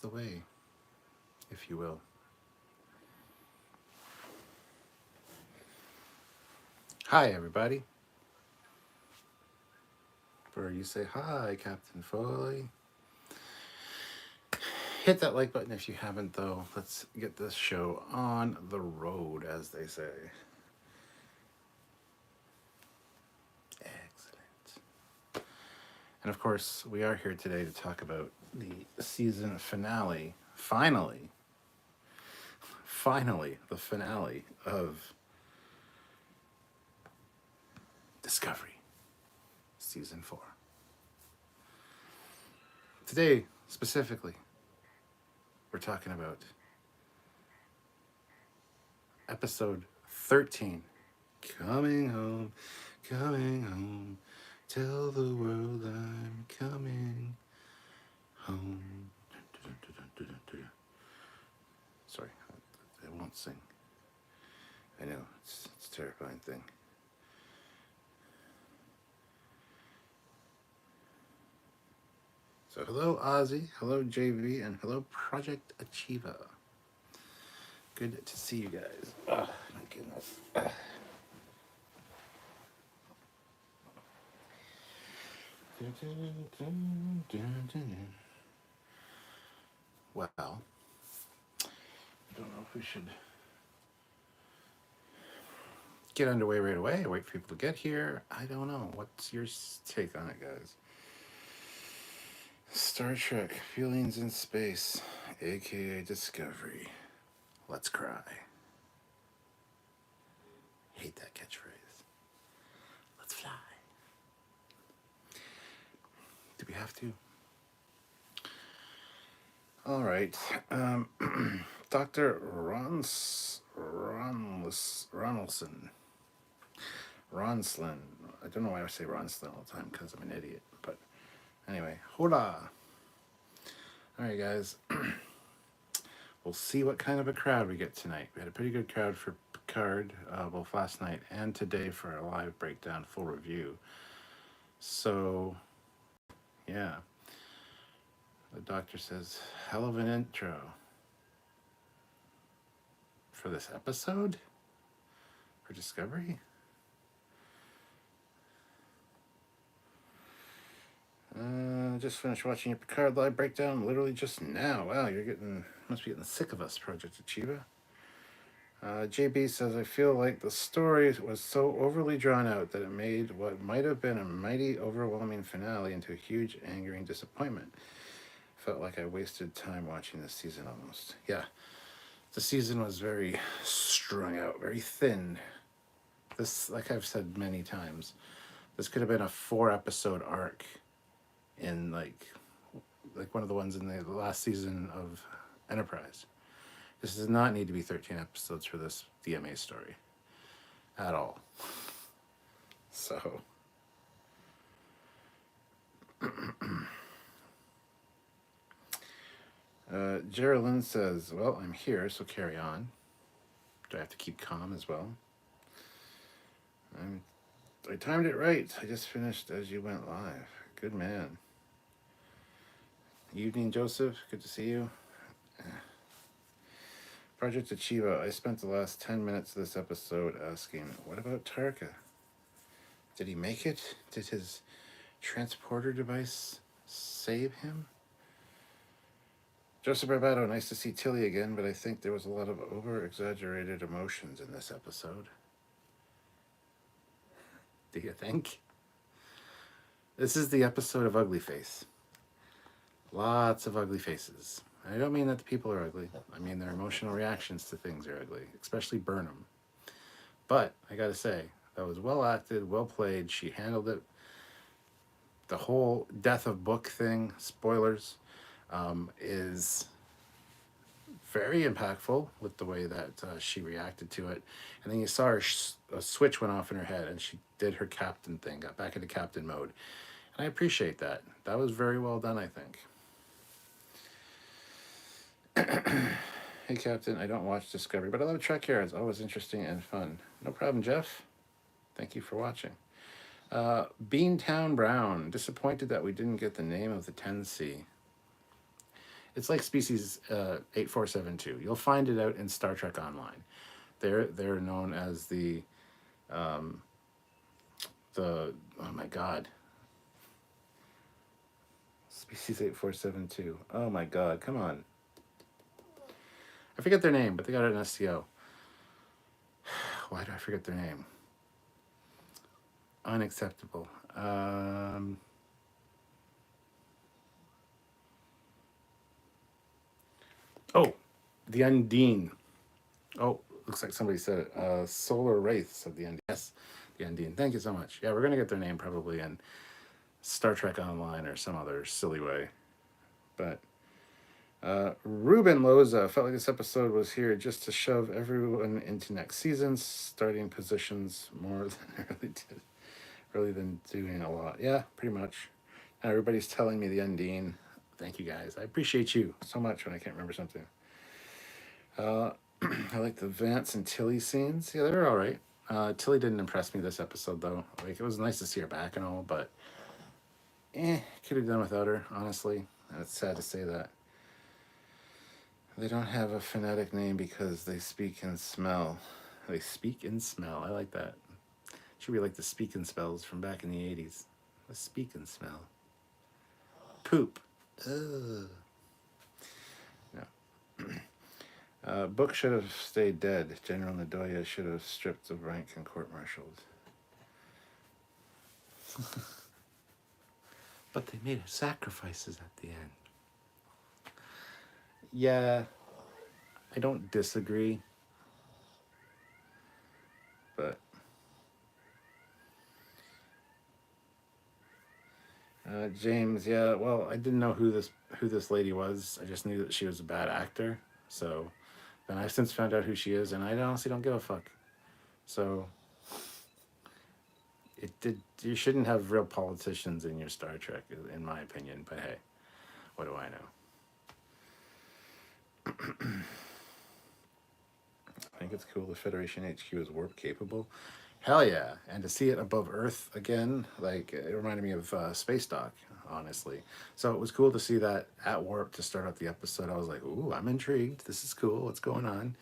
the way, if you will. Hi, everybody. Before you say hi, Captain Foley, hit that like button if you haven't, though. Let's get this show on the road, as they say. Excellent. And of course, we are here today to talk about the season finale. Finally, the finale of Discovery, Season 4. Today, specifically, we're talking about episode 13, Coming Home, tell the world I'm coming home. Sorry, I won't sing. I know, it's a terrifying thing. So hello Ozzy, hello JV, and hello Project Achiever. Good to see you guys. Oh my goodness. Well, I don't know if we should get underway right away or wait for people to get here. I don't know. What's your take on it, guys? Star Trek, Feelings in Space, aka Discovery. Let's cry. Hate that catchphrase. Let's fly. Do we have to? All right. Dr. Ronslin. I don't know why I say Ronslin all the time because I'm an idiot. But anyway, hola. All right, guys. We'll see what kind of a crowd we get tonight. We had a pretty good crowd for Picard, both last night and today for our live breakdown, full review. So, yeah. The doctor says, hell of an intro for this episode for Discovery. Just finished watching your Picard live breakdown literally just now. Wow, must be getting sick of us, Project Achiever. JB says, I feel like the story was so overly drawn out that it made what might have been a mighty overwhelming finale into a huge angering disappointment. Felt like I wasted time watching this season almost. Yeah, the season was very strung out, very thin. This, like I've said many times, this could have been a 4-episode arc in like one of the ones in the last season of Enterprise. This does not need to be 13 episodes for this DMA story at all. So Geraldine says, well, I'm here, so carry on. Do I have to keep calm as well? I timed it right. I just finished as you went live. Good man. Evening, Joseph. Good to see you. Project Achiever. I spent the last 10 minutes of this episode asking, what about Tarka? Did he make it? Did his transporter device save him? Joseph Barbato, nice to see Tilly again, but I think there was a lot of over-exaggerated emotions in this episode. Do you think? This is the episode of Ugly Face. Lots of ugly faces. I don't mean that the people are ugly. I mean their emotional reactions to things are ugly, especially Burnham. But I gotta say, that was well acted, well played. She handled it. The whole death of Book thing, spoilers, is very impactful with the way that she reacted to it. And then you saw her a switch went off in her head and she did her captain thing, got back into captain mode. And I appreciate that. That was very well done, I think. Hey, Captain, I don't watch Discovery, but I love Trekyards. Always interesting and fun. No problem, Jeff. Thank you for watching. Beantown Brown, disappointed that we didn't get the name of the 10C. It's like Species 8472. You'll find it out in Star Trek Online. They're known as the oh my god, Species 8472. Oh my god, come on. I forget their name, but they got an STO. Why do I forget their name? Unacceptable. Oh, the Undine. Oh, looks like somebody said it. Solar Wraiths of the Undine. Yes, the Undine. Thank you so much. Yeah, we're gonna get their name probably in Star Trek Online or some other silly way. But Ruben Loza felt like this episode was here just to shove everyone into next season's starting positions more than really than doing a lot. Yeah, pretty much. Everybody's telling me the Undine. Thank you guys. I appreciate you so much when I can't remember something. I like the Vance and Tilly scenes. Yeah, they're all right. Tilly didn't impress me this episode though. Like, it was nice to see her back and all, but could have done without her, honestly. And it's sad to say that. They don't have a phonetic name because they speak and smell. They speak and smell. I like that. Should be like the speak and spells from back in the 80s. The speak and smell. Poop. Ugh. No. Book should have stayed dead. General Nadoya should have stripped of rank and court-martialed. But they made sacrifices at the end. Yeah, I don't disagree. But James, yeah, well, I didn't know who this lady was. I just knew that she was a bad actor. So then I've since found out who she is, and I honestly don't give a fuck. So you shouldn't have real politicians in your Star Trek, in my opinion. But hey, what do I know? I think it's cool the Federation HQ is warp capable. Hell yeah. And to see it above Earth again, like, it reminded me of Space Dock, honestly. So it was cool to see that at warp to start out the episode. I was like, ooh, I'm intrigued. This is cool. What's going on?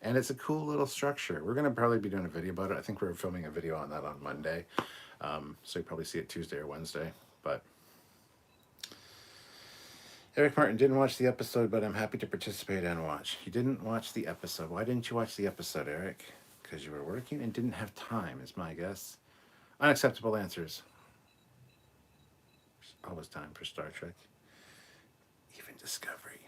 And it's a cool little structure. We're going to probably be doing a video about it. I think we're filming a video on that on Monday. So you probably see it Tuesday or Wednesday. But Eric Martin didn't watch the episode, but I'm happy to participate and watch. You didn't watch the episode. Why didn't you watch the episode, Eric? Because you were working and didn't have time, is my guess. Unacceptable answers. There's always time for Star Trek. Even Discovery.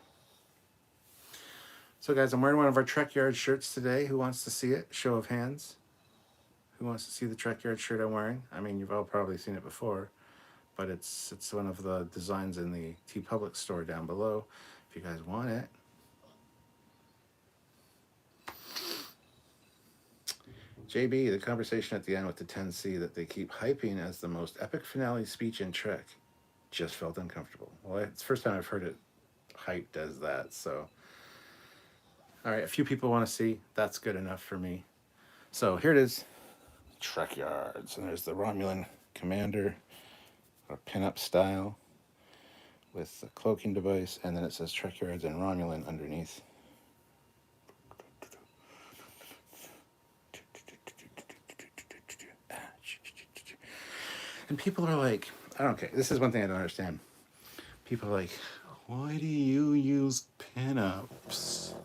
So guys, I'm wearing one of our Trekyards shirts today. Who wants to see it? Show of hands. Who wants to see the Trekyards shirt I'm wearing? I mean, you've all probably seen it before, but it's one of the designs in the TeePublic store down below. If you guys want it. JB, the conversation at the end with the 10C that they keep hyping as the most epic finale speech in Trek just felt uncomfortable. Well, it's the first time I've heard it hyped as that, so. All right, a few people want to see. That's good enough for me. So here it is. Trekyards. And there's the Romulan commander, a pin-up style with the cloaking device, and then it says Trekyards and Romulan underneath. And people are like, I don't care. This is one thing I don't understand. People are like, why do you use pinups?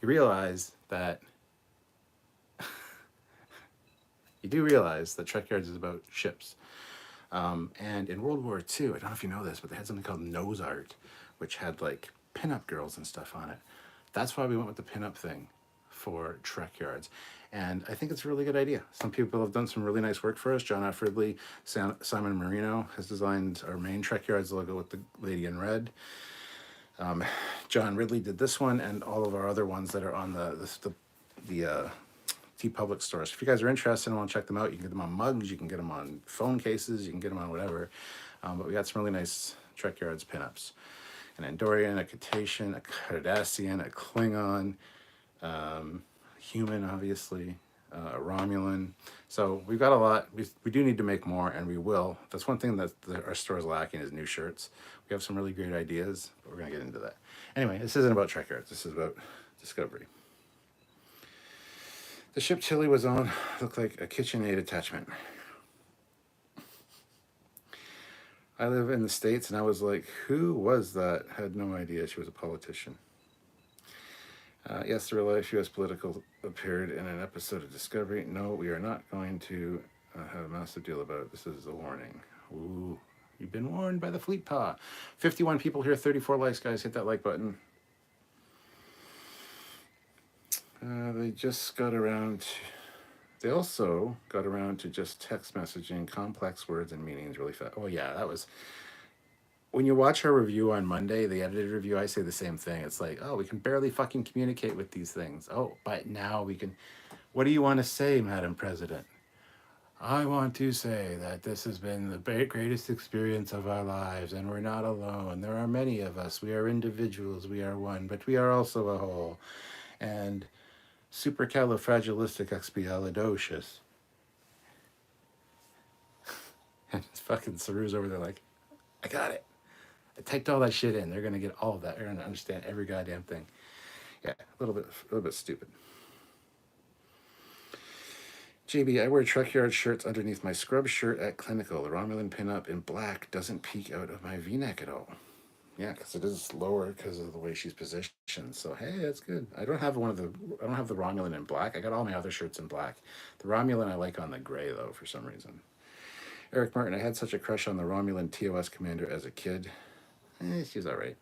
You realize that Trekyards is about ships. And in World War II, I don't know if you know this, but they had something called nose art, which had like pinup girls and stuff on it. That's why we went with the pinup thing for Trekyards. And I think it's a really good idea. Some people have done some really nice work for us. John F. Ridley, Simon Marino has designed our main Trekyards logo with the lady in red. John Ridley did this one and all of our other ones that are on the TeePublic stores. If you guys are interested and want to check them out, you can get them on mugs, you can get them on phone cases, you can get them on whatever. But we got some really nice Trekyards pinups. An Andorian, a Cetacean, a Cardassian, a Klingon, human, obviously, Romulan. So we've got a lot. We do need to make more, and we will. That's one thing that our store is lacking is new shirts. We have some really great ideas, but we're going to get into that. Anyway, this isn't about Trekyards. This is about Discovery. The ship Tilly was on looked like a KitchenAid attachment. I live in the States, and I was like, who was that? Had no idea she was a politician. Yes, the real life U.S. political appeared in an episode of Discovery. No, we are not going to have a massive deal about it. This is a warning. Ooh, you've been warned by the Fleet Paw. 51 people here, 34 likes, guys. Hit that like button. They just got around to... They also got around to just text messaging complex words and meanings really fast. Oh, yeah, that was... When you watch our review on Monday, the edited review, I say the same thing. It's like, oh, we can barely fucking communicate with these things. Oh, but now we can... What do you want to say, Madam President? I want to say that this has been the greatest experience of our lives, and we're not alone. There are many of us. We are individuals. We are one, but we are also a whole. And supercalifragilisticexpialidocious. And fucking Saru's over there like, I got it. I typed all that shit in. They're gonna get all of that. They're gonna understand every goddamn thing. Yeah, a little bit stupid. JB, I wear Trekyards shirts underneath my scrub shirt at Clinical. The Romulan pinup in black doesn't peek out of my V-neck at all. Yeah, because it is lower because of the way she's positioned. So hey, that's good. I don't have the Romulan in black. I got all my other shirts in black. The Romulan I like on the gray though for some reason. Eric Martin, I had such a crush on the Romulan TOS commander as a kid. She's all right.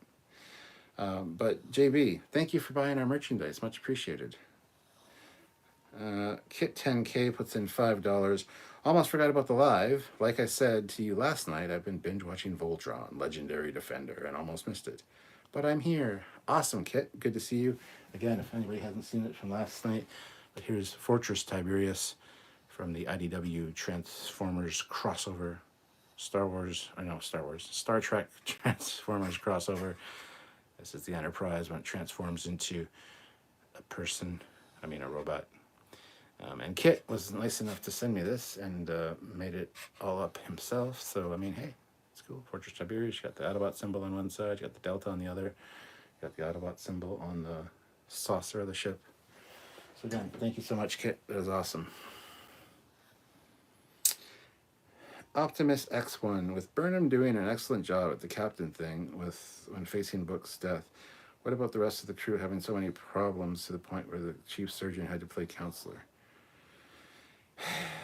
But JB, thank you for buying our merchandise. Much appreciated. Kit 10K puts in $5. Almost forgot about the live. Like I said to you last night, I've been binge watching Voltron, Legendary Defender, and almost missed it. But I'm here. Awesome, Kit. Good to see you. Again, if anybody hasn't seen it from last night, but here's Fortress Tiberius from the IDW Transformers crossover. Star Trek Transformers crossover. This is the Enterprise when it transforms into a robot. And Kit was nice enough to send me this and made it all up himself. So, hey, it's cool. Fortress Tiberius, you got the Autobot symbol on one side, you got the Delta on the other, you got the Autobot symbol on the saucer of the ship. So again, thank you so much, Kit. That was awesome. Optimus X1, with Burnham doing an excellent job at the captain thing when facing Book's death. What about the rest of the crew having so many problems to the point where the chief surgeon had to play counselor?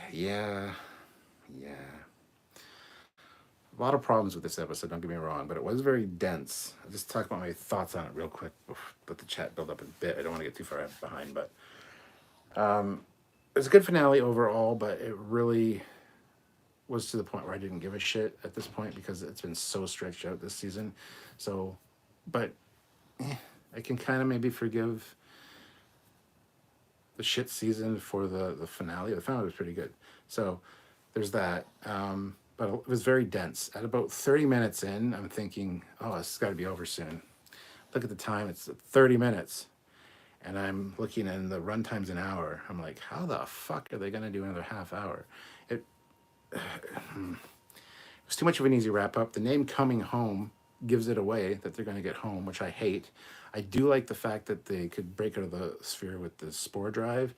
Yeah. A lot of problems with this episode, don't get me wrong, but it was very dense. I'll just talk about my thoughts on it real quick. Let the chat build up a bit. I don't want to get too far behind, but it was a good finale overall, but it really was to the point where I didn't give a shit at this point because it's been so stretched out this season. So, but I can kind of maybe forgive the shit season for the finale. The finale was pretty good. So there's that. But it was very dense. At about 30 minutes in, I'm thinking, oh, this has got to be over soon. Look at the time. It's 30 minutes. And I'm looking and the runtime's an hour. I'm like, how the fuck are they going to do another half hour? It was too much of an easy wrap up. The name Coming Home gives it away that they're going to get home, which I hate. I do like the fact that they could break out of the sphere with the spore drive,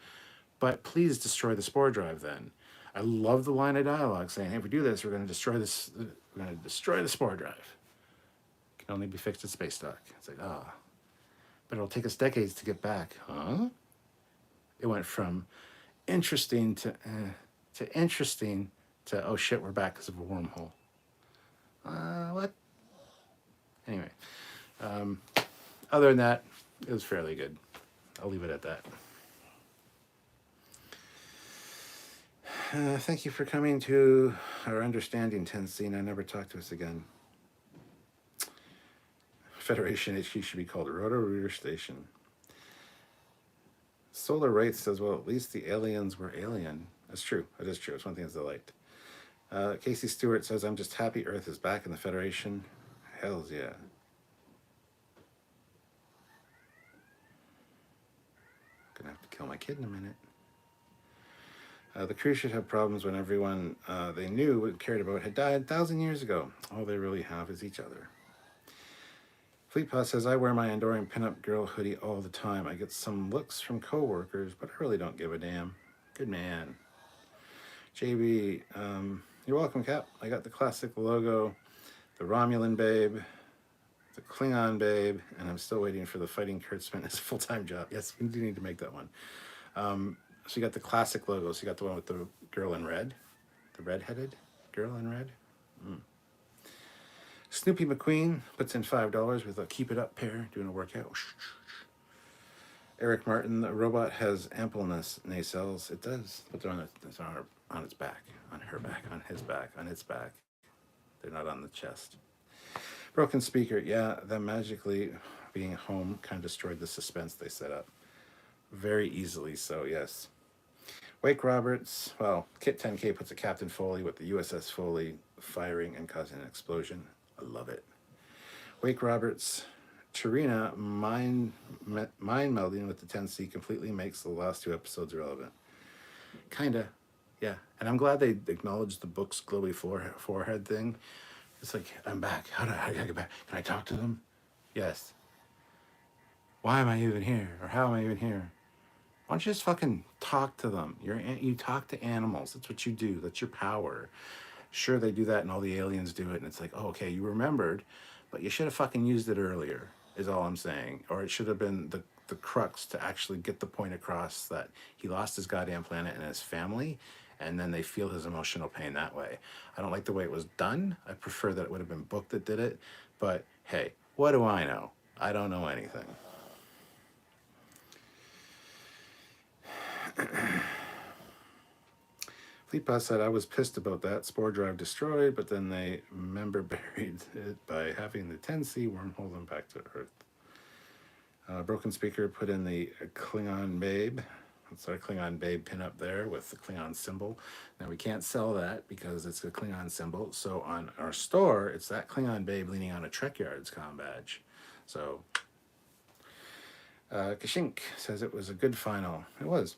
but please destroy the spore drive then. I love the line of dialogue saying, hey, if we do this, we're going to destroy the spore drive. It can only be fixed at space dock. It's like, but it'll take us decades to get back. Huh? It went from interesting to interesting to, oh shit, we're back because of a wormhole. What? Anyway, other than that, it was fairly good. I'll leave it at that. Thank you for coming to our Understanding 10th scene. I never talk to us again. Federation HQ should be called Roto-Rooter Station. Solar Wraith says, well, at least the aliens were alien. That's true. It is true. It's one thing that's a light. Casey Stewart says, I'm just happy Earth is back in the Federation. Hells yeah. Gonna have to kill my kid in a minute. The crew should have problems when everyone they knew and cared about had died 1,000 years ago. All they really have is each other. Fleetpaw says, I wear my Andorian pinup girl hoodie all the time. I get some looks from coworkers, but I really don't give a damn. Good man. JB, you're welcome, Cap. I got the classic logo, the Romulan babe, the Klingon babe, and I'm still waiting for the fighting Kurtzman as a full-time job. Yes, we do need to make that one. So you got the classic logo. So you got the one with the girl in red, the red-headed girl in red. Snoopy McQueen puts in $5 with a Keep It Up pair, doing a workout. Eric Martin, the robot has ampleness nacelles. It does, but they're on its back, on her back, on his back, on its back. They're not on the chest. Broken speaker, yeah, them magically being home kind of destroyed the suspense they set up. Very easily so, yes. Wake Roberts, well, Kit 10K puts a Captain Foley with the USS Foley firing and causing an explosion. I love it. Wake Roberts, Tarina mind melding with the 10C completely makes the last 2 episodes irrelevant. Kinda, yeah. And I'm glad they acknowledged the book's glowy forehead thing. It's like, I'm back. How do I get back? Can I talk to them? Yes. Why am I even here? Or how am I even here? Why don't you just fucking talk to them? You talk to animals. That's what you do. That's your power. Sure, they do that and all the aliens do it. And it's like, oh, okay, you remembered, but you should have fucking used it earlier, is all I'm saying. Or it should have been the crux to actually get the point across that he lost his goddamn planet and his family, and then they feel his emotional pain that way. I don't like the way it was done. I prefer that it would have been book that did it. But hey, what do I know? I don't know anything. Fleetbot said, I was pissed about that. Spore drive destroyed, but then they member buried it by having the 10C wormhole them back to Earth. Broken Speaker put in the Klingon Babe. That's our Klingon Babe pin up there with the Klingon symbol. Now we can't sell that because it's a Klingon symbol. So on our store, it's that Klingon Babe leaning on a Trekyards comm badge. So Kashink says it was a good final. It was.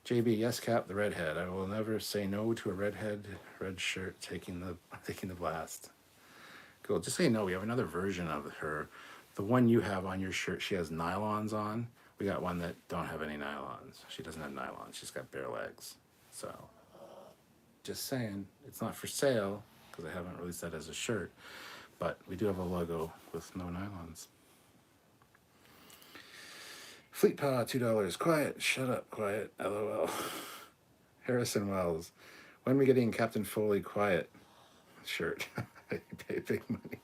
JB, yes, Cap, the redhead. I will never say no to a redhead, red shirt taking the blast. Cool. Just say no. We have another version of her. The one you have on your shirt, she has nylons on. We got one that don't have any nylons. She doesn't have nylons. She's got bare legs. So, just saying, it's not for sale because I haven't released that as a shirt. But we do have a logo with no nylons. Fleet Paw, $2. Quiet, shut up, quiet, LOL. Harrison Wells, when we getting Captain Foley quiet shirt? I pay big money.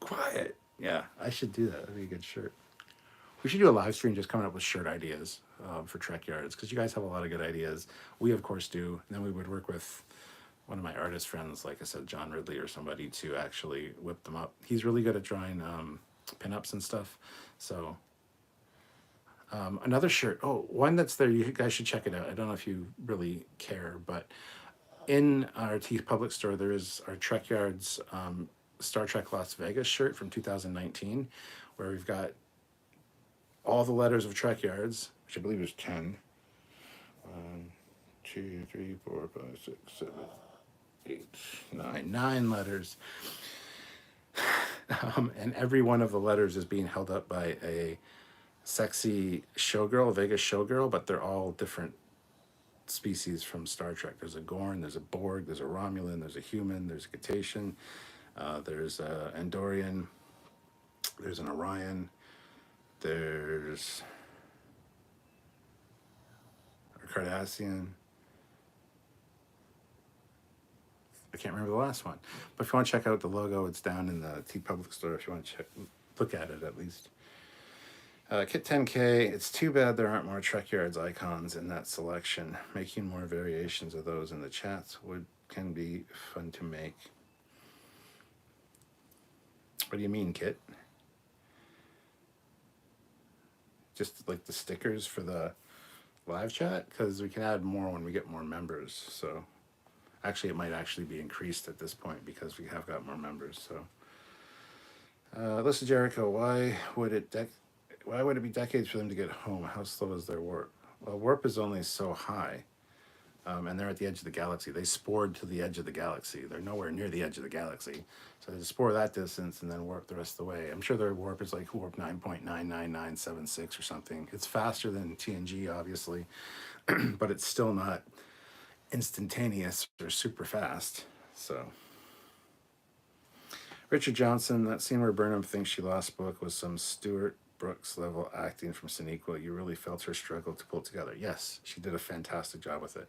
Quiet. Yeah, I should do that. That'd be a good shirt. We should do a live stream just coming up with shirt ideas for Trekyards because you guys have a lot of good ideas. We, of course, do. And then we would work with one of my artist friends, like I said, John Ridley or somebody, to actually whip them up. He's really good at drawing pinups and stuff. So another shirt. Oh, one that's there. You guys should check it out. I don't know if you really care, but in our Teeth Public store, there is our Trekyards Star Trek Las Vegas shirt from 2019, where we've got all the letters of Trekyards, which I believe is 10. 1, 2, 3, 4, 5, 6, 7, 8, 9. 9 letters. And every one of the letters is being held up by a sexy showgirl, a Vegas showgirl, but they're all different species from Star Trek. There's a Gorn, there's a Borg, there's a Romulan, there's a human, there's a Cetacean, there's a Andorian, there's an Orion, there's a Cardassian. I can't remember the last one. But if you want to check out the logo, it's down in the T Public store if you want to look at it at least. Kit 10K, it's too bad there aren't more Trekyards icons in that selection. Making more variations of those in the chats can be fun to make. What do you mean, Kit? Just like the stickers for the live chat? Because we can add more when we get more members. So actually, it might actually be increased at this point because we have got more members. So, Alyssa Jericho, why would it be decades for them to get home? How slow is their work? Well, warp is only so high, and they're at the edge of the galaxy. They spored to the edge of the galaxy. They're nowhere near the edge of the galaxy. So they spore that distance and then warp the rest of the way. I'm sure their warp is like warp 9.99976 or something. It's faster than TNG, obviously, but it's still not instantaneous or super fast. So Richard Johnson, that scene where Burnham thinks she lost Book was some Stuart Brooks level acting from Sonequa. You really felt her struggle to pull it together. Yes, she did a fantastic job with it.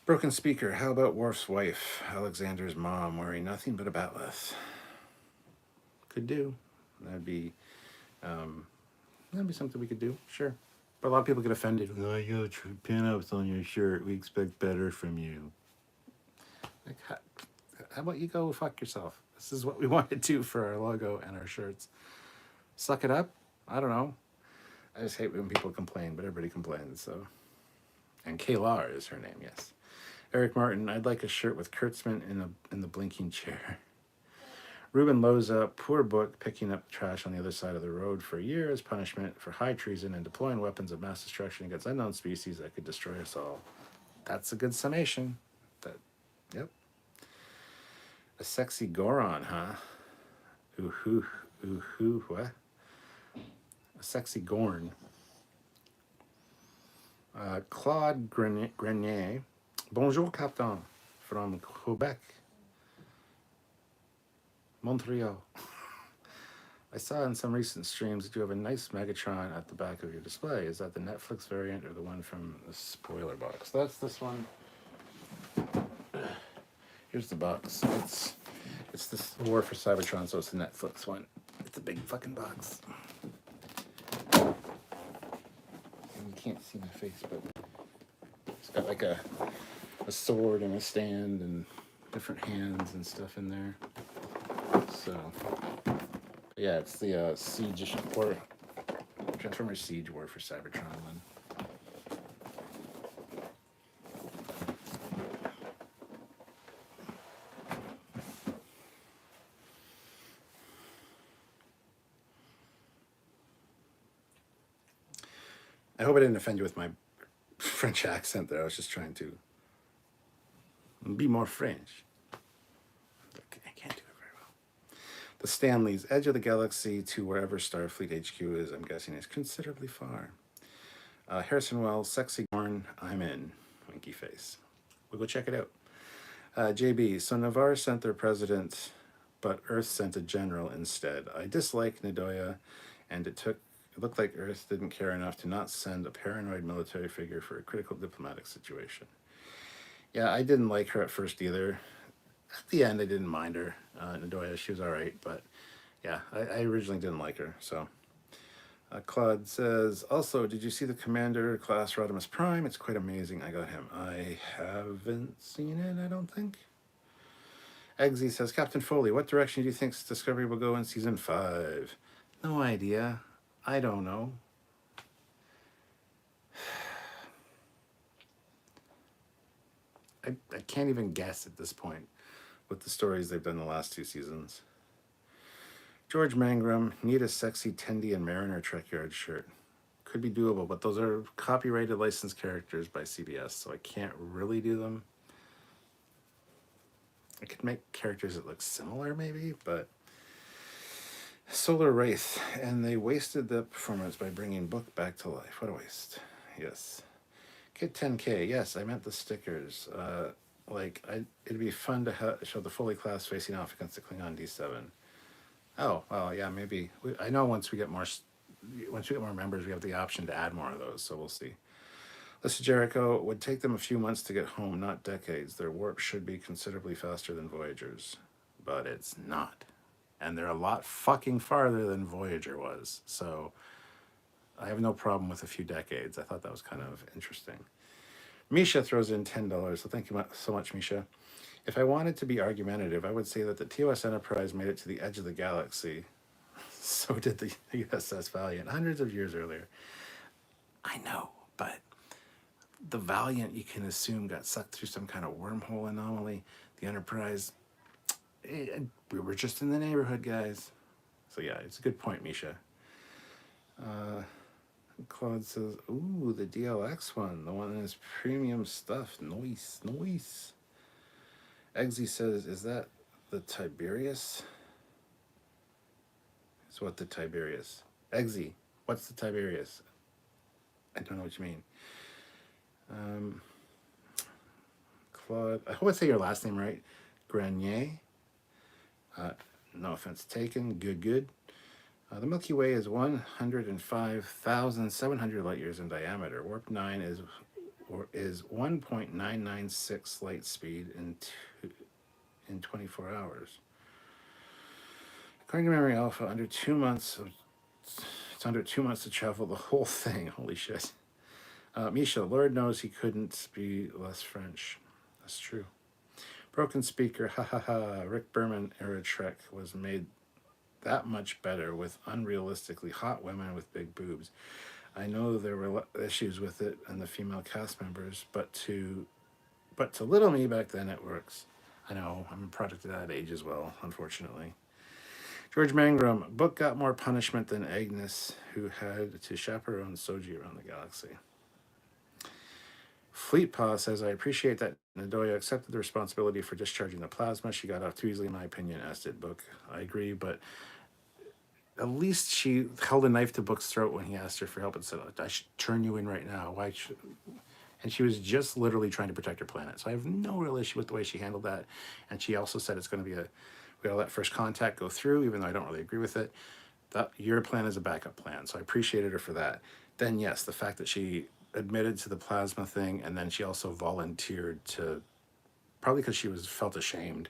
Broken Speaker, how about Worf's wife, Alexander's mom, wearing nothing but a bat'leth? Could do. That'd be something we could do, sure. But a lot of people get offended. Oh, you got pin-ups on your shirt. We expect better from you. Like, how about you go fuck yourself? This is what we want to do for our logo and our shirts. Suck it up? I don't know. I just hate when people complain, but everybody complains, so. And Kaylar is her name, yes. Eric Martin, I'd like a shirt with Kurtzman in the blinking chair. Ruben Loza, poor Book, picking up trash on the other side of the road for a year as punishment for high treason and deploying weapons of mass destruction against unknown species that could destroy us all. That's a good summation. Yep. A sexy Goron, huh? What? A sexy Gorn. Claude Grenier. Bonjour, Captain. From Quebec. Montreal. I saw in some recent streams that you have a nice Megatron at the back of your display. Is that the Netflix variant or the one from the spoiler box? That's this one. Here's the box. It's this War for Cybertron, so it's the Netflix one. It's a big fucking box. And you can't see my face, but it's got like a sword and a stand and different hands and stuff in there. So, yeah, it's the Siege War, Transformers Siege War for Cybertron one. I hope I didn't offend you with my French accent there. I was just trying to be more French. I can't do it very well. The Stanleys, edge of the galaxy to wherever Starfleet HQ is, I'm guessing, is considerably far. Harrison Wells, sexy Gorn, I'm in. Winky face. We'll go check it out. JB, so Navarre sent their president, but Earth sent a general instead. I dislike Nadoya, and it looked like Earth didn't care enough to not send a paranoid military figure for a critical diplomatic situation. Yeah, I didn't like her at first either. At the end, I didn't mind her. Nadoya, she was all right, but yeah, I originally didn't like her, so. Claude says, also, did you see the Commander class Rodimus Prime? It's quite amazing. I got him. I haven't seen it, I don't think. Eggsy says, Captain Foley, what direction do you think Discovery will go in season 5? No idea. I don't know. I can't even guess at this point with the stories they've done the last 2 seasons. George Mangrum, need a sexy Tendi and Mariner Trekyards shirt. Could be doable, but those are copyrighted licensed characters by CBS, so I can't really do them. I could make characters that look similar, maybe, but Solar Wraith, and they wasted the performance by bringing Book back to life. What a waste. Yes. Kit 10K, yes, I meant the stickers. It'd be fun to show the Foley class facing off against the Klingon D7. Oh, well, yeah, maybe. I know once we get more members, we have the option to add more of those, so we'll see. Listen, Jericho, it would take them a few months to get home, not decades. Their warp should be considerably faster than Voyager's, but it's not. And they're a lot fucking farther than Voyager was, so I have no problem with a few decades. I thought that was kind of interesting. Misha throws in $10, so thank you so much, Misha. If I wanted to be argumentative, I would say that the TOS Enterprise made it to the edge of the galaxy. So did the USS Valiant hundreds of years earlier. I know, but the Valiant, you can assume, got sucked through some kind of wormhole anomaly. The Enterprise, we were just in the neighborhood, guys. So yeah, it's a good point, Misha. Claude says, ooh, the DLX one. The one that is premium stuff. Nice, nice. Eggsy says, is that the Tiberius? It's what the Tiberius. Eggsy, what's the Tiberius? I don't know what you mean. Um, Claude, I hope I say your last name right. Grenier. Uh, no offense taken. Good, good. The Milky Way is 105,700 light years in diameter. Warp 9 is 1.996 light speed in 24 hours. According to Memory Alpha, it's under 2 months to travel the whole thing. Holy shit. Misha, Lord knows he couldn't be less French. That's true. Broken Speaker, ha ha ha. Rick Berman era Trek was made that much better with unrealistically hot women with big boobs. I know there were issues with it and the female cast members, but to little me back then it works. I know, I'm a product of that age as well, unfortunately. George Mangrum, book got more punishment than Agnes, who had to chaperone Soji around the galaxy. Fleet Paw says, I appreciate that Nadoya accepted the responsibility for discharging the plasma. She got off too easily, in my opinion, as did Book. I agree, but at least she held a knife to Book's throat when he asked her for help and said, I should turn you in right now. Why should... And she was just literally trying to protect her planet. So I have no real issue with the way she handled that. And she also said it's going to be we gotta let first contact go through, even though I don't really agree with it. That your plan is a backup plan. So I appreciated her for that. Then yes, the fact that she admitted to the plasma thing, and then she also volunteered to, probably because she felt ashamed,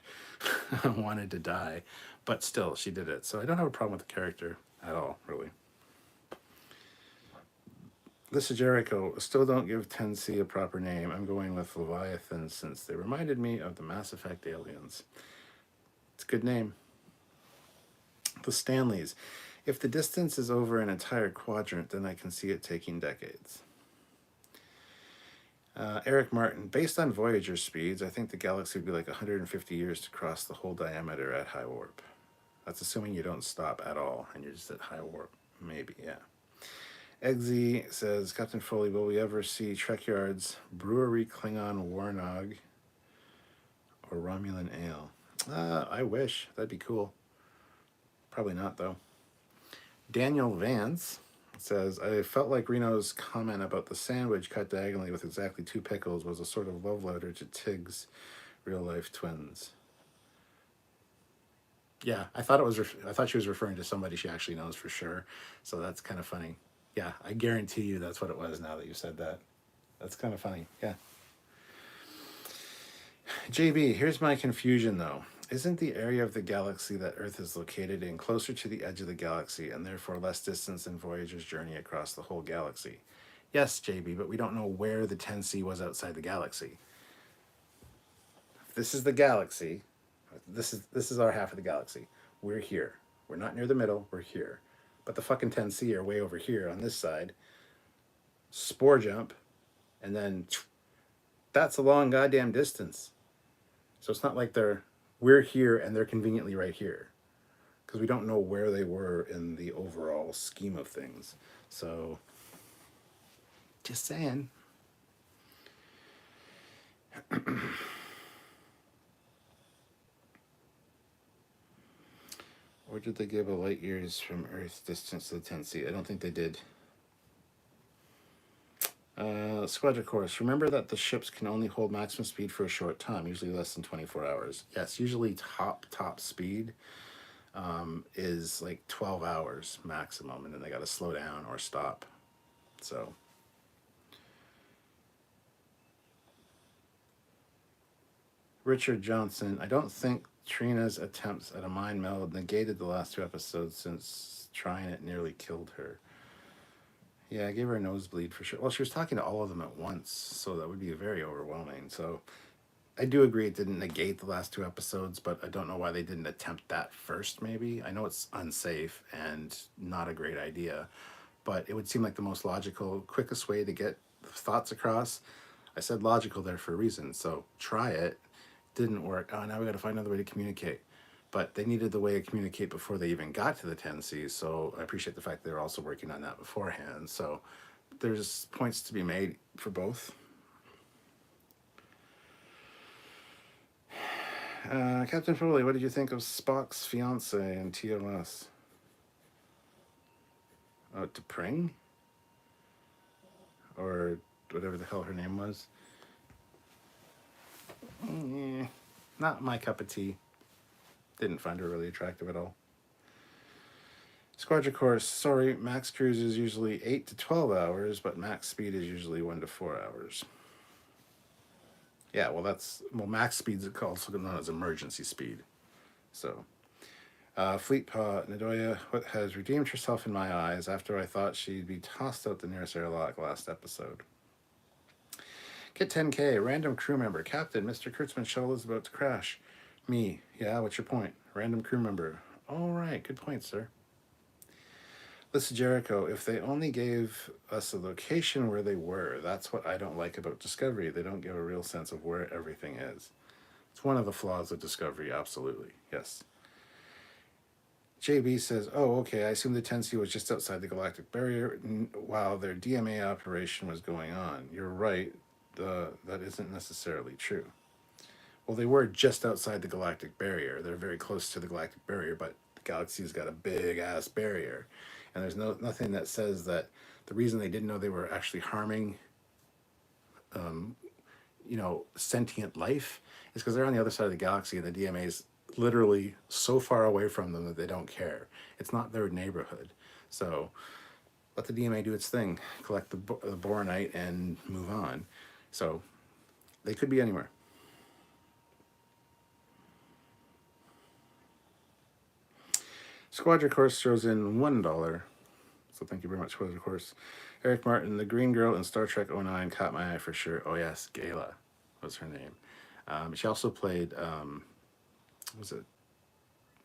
wanted to die, but still she did it. So I don't have a problem with the character at all, really. This is Jericho. Still don't give 10C a proper name. I'm going with Leviathan since they reminded me of the Mass Effect aliens. It's a good name. The Stanleys. If the distance is over an entire quadrant, then I can see it taking decades. Eric Martin. Based on Voyager speeds, I think the galaxy would be like 150 years to cross the whole diameter at high warp. That's assuming you don't stop at all and you're just at high warp. Maybe, yeah. Eggsy says, Captain Foley, will we ever see Trekyards, Brewery Klingon Warnog, or Romulan Ale? I wish. That'd be cool. Probably not, though. Daniel Vance says, I felt like Reno's comment about the sandwich cut diagonally with exactly 2 pickles was a sort of love letter to Tig's real-life twins. Yeah, I thought she was referring to somebody she actually knows for sure. So that's kind of funny. Yeah, I guarantee you that's what it was now that you said that. That's kind of funny, yeah. JB, here's my confusion though. Isn't the area of the galaxy that Earth is located in closer to the edge of the galaxy and therefore less distance than Voyager's journey across the whole galaxy? Yes, JB, but we don't know where the 10C was outside the galaxy. This is the galaxy. This is our half of the galaxy. We're here. We're not near the middle. We're here. But the fucking 10C are way over here on this side. Spore jump, and then that's a long goddamn distance. So it's not like we're here and they're conveniently right here, because we don't know where they were in the overall scheme of things. So just saying. Or did they give a light years from Earth distance to the 10C? I don't think they did. Squadron course. Remember that the ships can only hold maximum speed for a short time, usually less than 24 hours. Yes, usually top speed is like 12 hours maximum, and then they got to slow down or stop. So. Richard Johnson. I don't think Trina's attempts at a mind meld negated the last 2 episodes, since trying it nearly killed her. Yeah, I gave her a nosebleed for sure. Well, she was talking to all of them at once, so that would be very overwhelming. So I do agree it didn't negate the last 2 episodes, but I don't know why they didn't attempt that first, maybe. I know it's unsafe and not a great idea, but it would seem like the most logical, quickest way to get thoughts across. I said logical there for a reason, so try it. Didn't work. Oh, now we got to find another way to communicate. but they needed the way to communicate before they even got to the 10C. So I appreciate the fact they're also working on that beforehand. So there's points to be made for both. Captain Foley, what did you think of Spock's fiance in TOS? Oh, T'Pring? Or whatever the hell her name was. Not my cup of tea. Didn't find her really attractive at all. Squadron course, sorry, max cruise is usually 8 to 12 hours, but max speed is usually 1 to 4 hours. Yeah, well, max speed is also known as emergency speed. So, Fleet Paw, Nadoya has redeemed herself in my eyes after I thought she'd be tossed out the nearest airlock last episode. Kit 10K, random crew member, Captain, Mr. Kurtzman's shuttle is about to crash. Me, yeah, what's your point? Random crew member. All right, good point, sir. Listen, Jericho, if they only gave us a location where they were, that's what I don't like about Discovery. They don't give a real sense of where everything is. It's one of the flaws of Discovery, absolutely, yes. JB says, oh, okay, I assume the 10C was just outside the galactic barrier while their DMA operation was going on. You're right, that isn't necessarily true. Well, they were just outside the galactic barrier. They're very close to the galactic barrier, but the galaxy's got a big-ass barrier. And there's nothing that says that the reason they didn't know they were actually harming, sentient life is because they're on the other side of the galaxy and the DMA is literally so far away from them that they don't care. It's not their neighborhood. So let the DMA do its thing, collect the boronite and move on. So they could be anywhere. Squadron Course throws in $1. So thank you very much, Squadron Course. Eric Martin, the green girl in Star Trek 09 caught my eye for sure. Oh yes, Gayla was her name. She also played, was it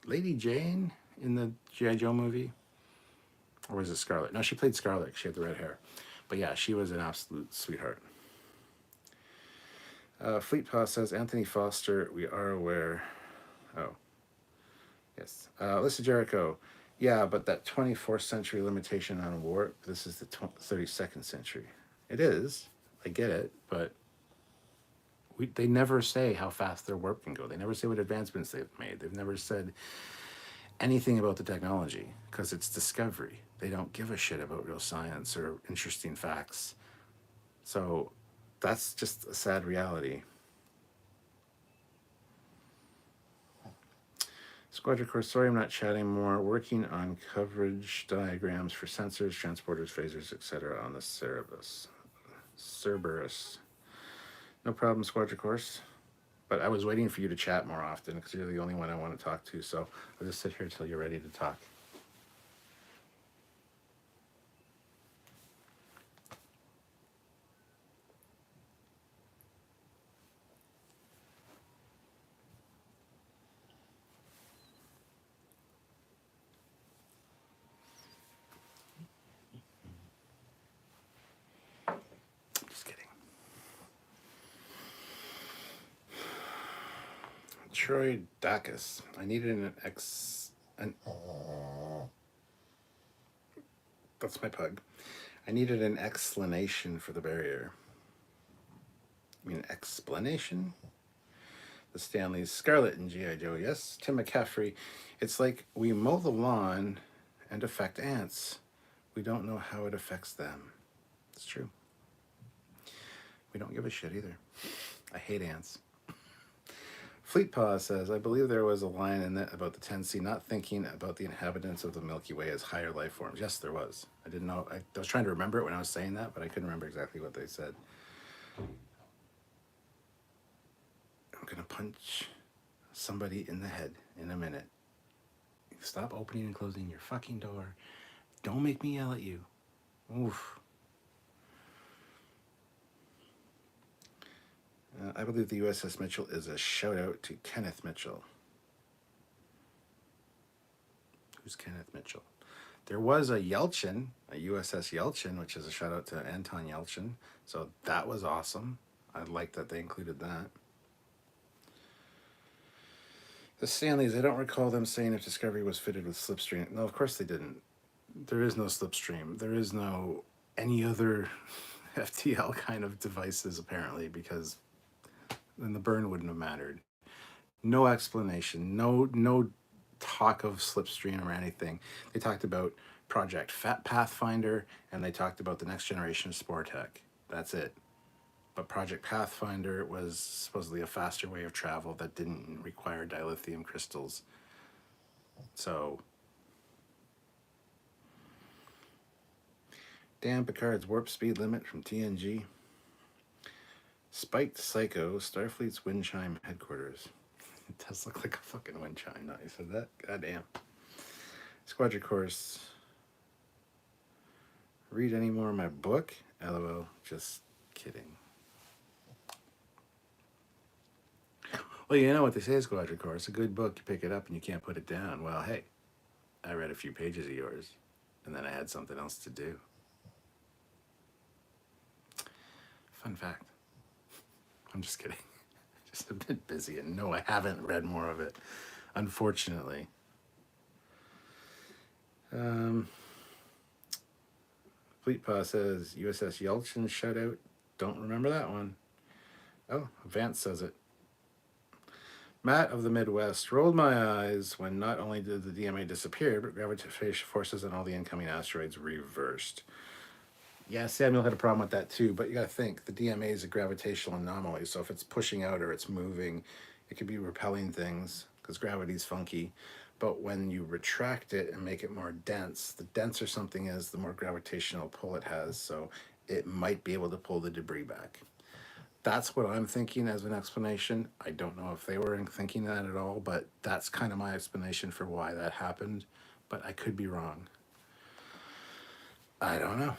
Lady Jane in the G.I. Joe movie? Or was it Scarlet? No, she played Scarlet. She had the red hair. But yeah, she was an absolute sweetheart. Fleet Paw says, Anthony Foster, we are aware. Oh. Yes. Listen, Jericho. Yeah, but that 24th century limitation on warp, this is the 32nd century. It is. I get it, but they never say how fast their warp can go. They never say what advancements they've made. They've never said anything about the technology because it's Discovery. They don't give a shit about real science or interesting facts. So that's just a sad reality. Squadron Course, sorry I'm not chatting more. Working on coverage diagrams for sensors, transporters, phasers, etc. on the Cerberus. No problem, Squadron Course. But I was waiting for you to chat more often because you're the only one I want to talk to. So I'll just sit here until you're ready to talk. Troy Dacus. I needed that's my pug. I needed an explanation for the barrier. You mean explanation? The Stanley's Scarlet and G.I. Joe, yes. Tim McCaffrey. It's like we mow the lawn and affect ants. We don't know how it affects them. It's true. We don't give a shit either. I hate ants. Fleet Paw says, I believe there was a line in that about the 10C not thinking about the inhabitants of the Milky Way as higher life forms. Yes, there was. I didn't know. I was trying to remember it when I was saying that, but I couldn't remember exactly what they said. I'm going to punch somebody in the head in a minute. Stop opening and closing your fucking door. Don't make me yell at you. Oof. I believe the USS Mitchell is a shout out to Kenneth Mitchell. Who's Kenneth Mitchell? There was a Yelchin, a USS Yelchin, which is a shout out to Anton Yelchin. So that was awesome. I like that they included that. The Stanleys, I don't recall them saying if Discovery was fitted with slipstream. No, of course they didn't. There is no slipstream. There is no any other FTL kind of devices, apparently, because then the burn wouldn't have mattered. No explanation, no talk of slipstream or anything. They talked about Project Fat Pathfinder, and they talked about the next generation of Sportech. That's it. But Project Pathfinder was supposedly a faster way of travel that didn't require dilithium crystals. So, damn Picard's warp speed limit from TNG. Spiked Psycho, Starfleet's wind chime headquarters. It does look like a fucking wind chime now you said that. Goddamn. Squadron course. Read any more of my book? LOL. Just kidding. Well, you know what they say, Squadron course. A good book, you pick it up and you can't put it down. Well, hey, I read a few pages of yours, and then I had something else to do. Fun fact. I'm just kidding. Just a bit busy, and no, I haven't read more of it, unfortunately. Fleetpaw says, USS Yelchin shout out. Don't remember that one. Oh, Vance says it. Matt of the Midwest rolled my eyes when not only did the DMA disappear, but gravitational forces and all the incoming asteroids reversed. Yeah, Samuel had a problem with that too, but you gotta think, the DMA is a gravitational anomaly, so if it's pushing out or it's moving, it could be repelling things, because gravity's funky. But when you retract it and make it more dense, the denser something is, the more gravitational pull it has, so it might be able to pull the debris back. That's what I'm thinking as an explanation. I don't know if they were thinking that at all, but that's kind of my explanation for why that happened. But I could be wrong. I don't know.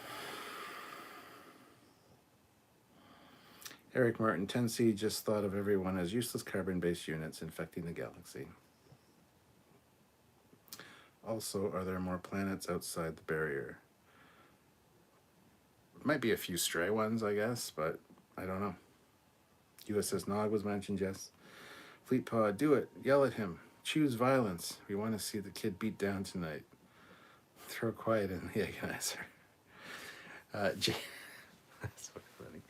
Eric Martin, 10C just thought of everyone as useless carbon-based units infecting the galaxy. Also, are there more planets outside the barrier? Might be a few stray ones, I guess, but I don't know. USS Nog was mentioned, yes. Fleetpaw, do it. Yell at him. Choose violence. We want to see the kid beat down tonight. Throw quiet in the agonizer. That's so funny.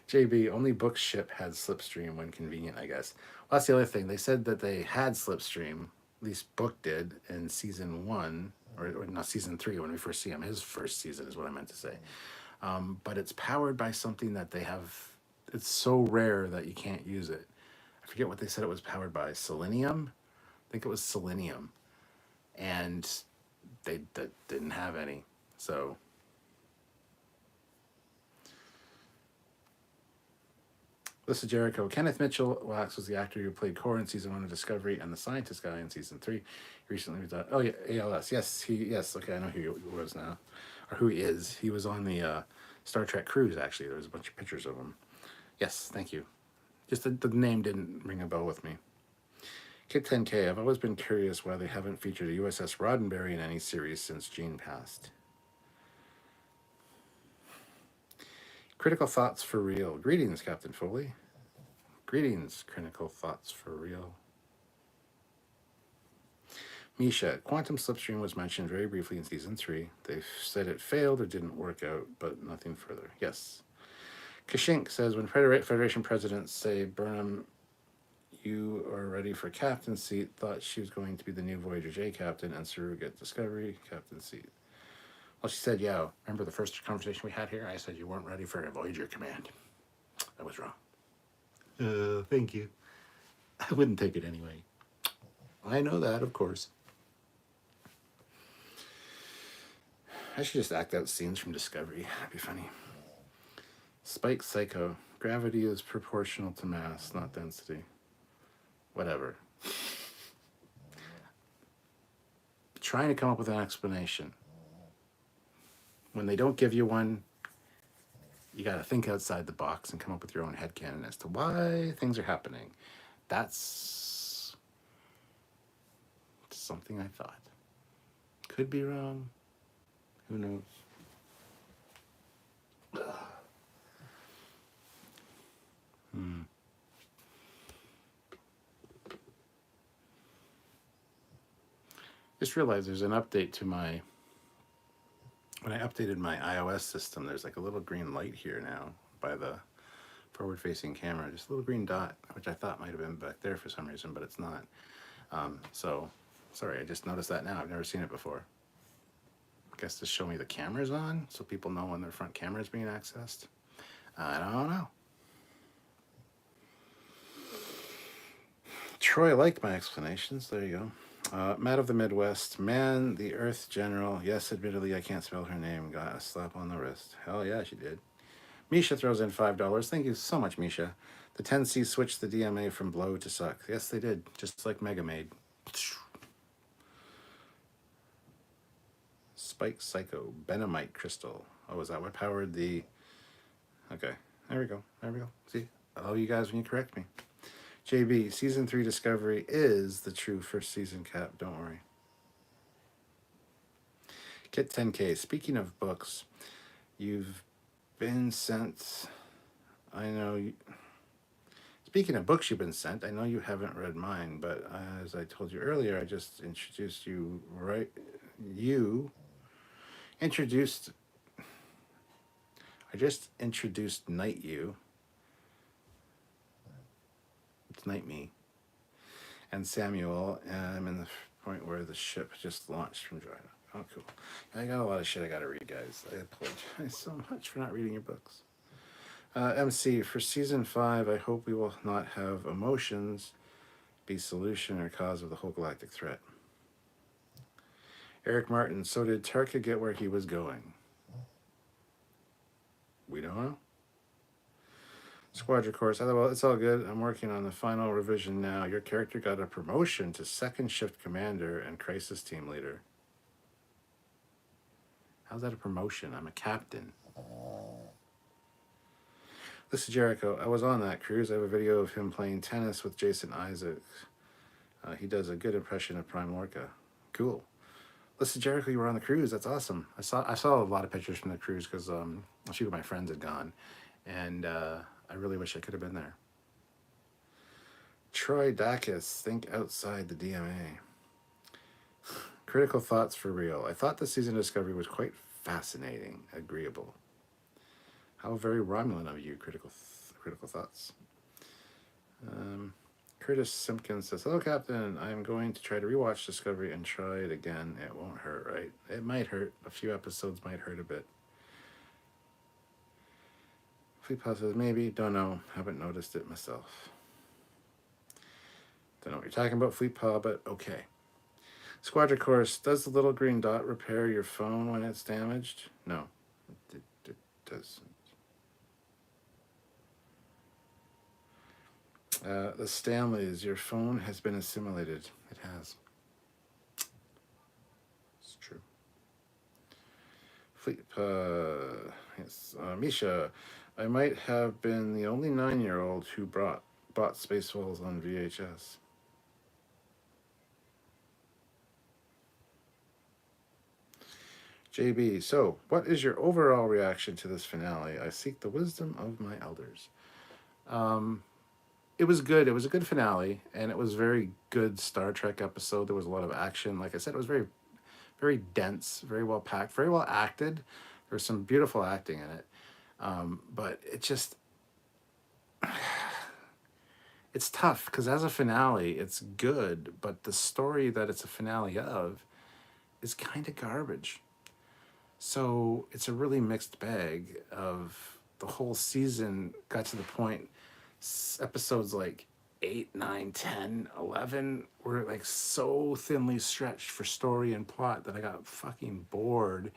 JB, only books ship had slipstream when convenient, I guess. Well, that's the other thing. They said that they had slipstream, at least Book did, in season 1, or not season 3, when we first see him. His first season is what I meant to say. But it's powered by something that they have. It's so rare that you can't use it. I forget what they said it was powered by. Selenium? I think it was selenium. And they didn't have any. So this is Jericho. Kenneth Mitchell Wax was the actor who played Core in season 1 of Discovery and the scientist guy in season 3. He recently was oh yeah, ALS. Yes, okay, I know who he was now. Or who he is. He was on the Star Trek cruise, actually. There was a bunch of pictures of him. Yes, thank you. Just the name didn't ring a bell with me. Kit 10K, I've always been curious why they haven't featured a USS Roddenberry in any series since Gene passed. Critical Thoughts for Real. Greetings, Captain Foley. Greetings, Critical Thoughts for Real. Misha, quantum slipstream was mentioned very briefly in season 3. They said it failed or didn't work out, but nothing further. Yes. Kashink says, when Federation presidents say, Burnham, you are ready for captain seat, thought she was going to be the new Voyager J captain and surrogate Discovery captain seat. Well, she said, yeah, remember the first conversation we had here? I said you weren't ready for a Voyager command. I was wrong. Thank you. I wouldn't take it anyway. I know that, of course. I should just act out scenes from Discovery. That'd be funny. Spike Psycho. Gravity is proportional to mass, not density. Whatever. Trying to come up with an explanation. When they don't give you one, you got to think outside the box and come up with your own headcanon as to why things are happening. That's something I thought. Could be wrong. Who knows? Just realized there's an update to my, when I updated my iOS system, there's like a little green light here now by the forward facing camera, just a little green dot, which I thought might have been back there for some reason, but it's not. So sorry, I just noticed that now. I've never seen it before. I guess to show me the camera's on so people know when their front camera is being accessed. I don't know. Troy liked my explanations. There you go. Matt of the Midwest. Man, the Earth General. Yes, admittedly, I can't spell her name. Got a slap on the wrist. Hell yeah, she did. Misha throws in $5. Thank you so much, Misha. The 10C switched the DMA from blow to suck. Yes, they did. Just like Mega made. Spike Psycho. Benamite Crystal. Oh, is that what powered the... Okay. There we go. There we go. See? I love you guys when you correct me. JB, Season 3 Discovery is the true first season cap. Don't worry. Kit 10K. Speaking of books, you've been sent... I know... Speaking of books you've been sent, I know you haven't read mine, but as I told you earlier, I just introduced you, right? You introduced... I just introduced Night You. It's Night Me. And Samuel, and I'm in the point where the ship just launched from dry. Oh, cool. I got a lot of shit I got to read, guys. I apologize so much for not reading your books. MC, for season 5, I hope we will not have emotions be solution or cause of the whole galactic threat. Eric Martin, so did Tarka get where he was going? We don't know. Squadron course. Well, it's all good. I'm working on the final revision now. Your character got a promotion to second shift commander and crisis team leader. How's that a promotion? I'm a captain. This is Jericho. I was on that cruise. I have a video of him playing tennis with Jason Isaacs. He does a good impression of Prime Lorca. Cool. Listen, Jericho, you were on the cruise. That's awesome. I saw a lot of pictures from the cruise because a few of my friends had gone, and I really wish I could have been there. Troy Dacus, think outside the DMA. Critical thoughts for real. I thought the season Discovery was quite fascinating, agreeable. How very Romulan of you, critical thoughts. Curtis Simpkins says, hello, Captain. I'm going to try to rewatch Discovery and try it again. It won't hurt, right? It might hurt. A few episodes might hurt a bit. Fleetpaw says, maybe. Don't know. Haven't noticed it myself. Don't know what you're talking about, Fleetpaw, but okay. Squadron course. Does the little green dot repair your phone when it's damaged? No. It doesn't. The Stanleys, your phone has been assimilated. It has. It's true. Yes. Misha, I might have been the only 9-year-old who bought Spaceballs on VHS. JB, so what is your overall reaction to this finale? I seek the wisdom of my elders. It was good. It was a good finale, and it was a very good Star Trek episode. There was a lot of action. Like I said, it was very, very dense, very well packed, very well acted. There was some beautiful acting in it. But it just... It's tough, because as a finale, it's good, but the story that it's a finale of is kind of garbage. So it's a really mixed bag of the whole season got to the point... Episodes like 8, 9, 10, 11 were like so thinly stretched for story and plot that I got fucking bored.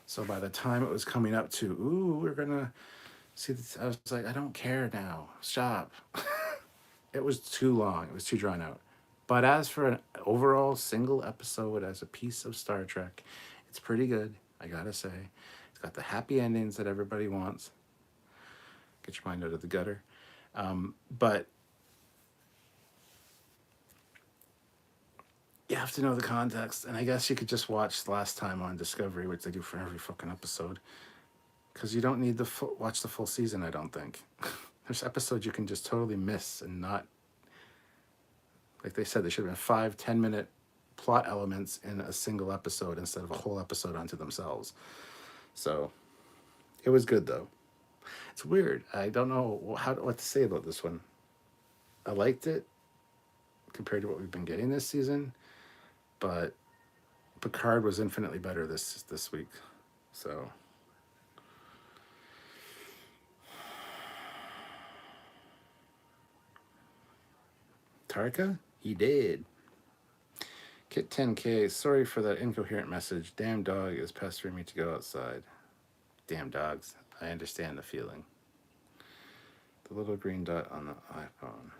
So by the time it was coming up to, ooh, we're gonna see this, I was like, I don't care now. Stop. It was too long. It was too drawn out. But as for an overall single episode as a piece of Star Trek, it's pretty good, I gotta say. It's got the happy endings that everybody wants. Get your mind out of the gutter. But you have to know the context, and I guess you could just watch Last Time on Discovery, which they do for every fucking episode, because you don't need to watch the full season, I don't think. There's episodes you can just totally miss and not, like they said, they should have been 5-10 minute plot elements in a single episode instead of a whole episode unto themselves. So it was good though. It's weird. I don't know what to say about this one. I liked it compared to what we've been getting this season, but Picard was infinitely better this week. So Tarka, he did. Kit 10K, sorry for that incoherent message. Damn dog is pestering me to go outside. Damn dogs. I understand the feeling. The little green dot on the iPhone.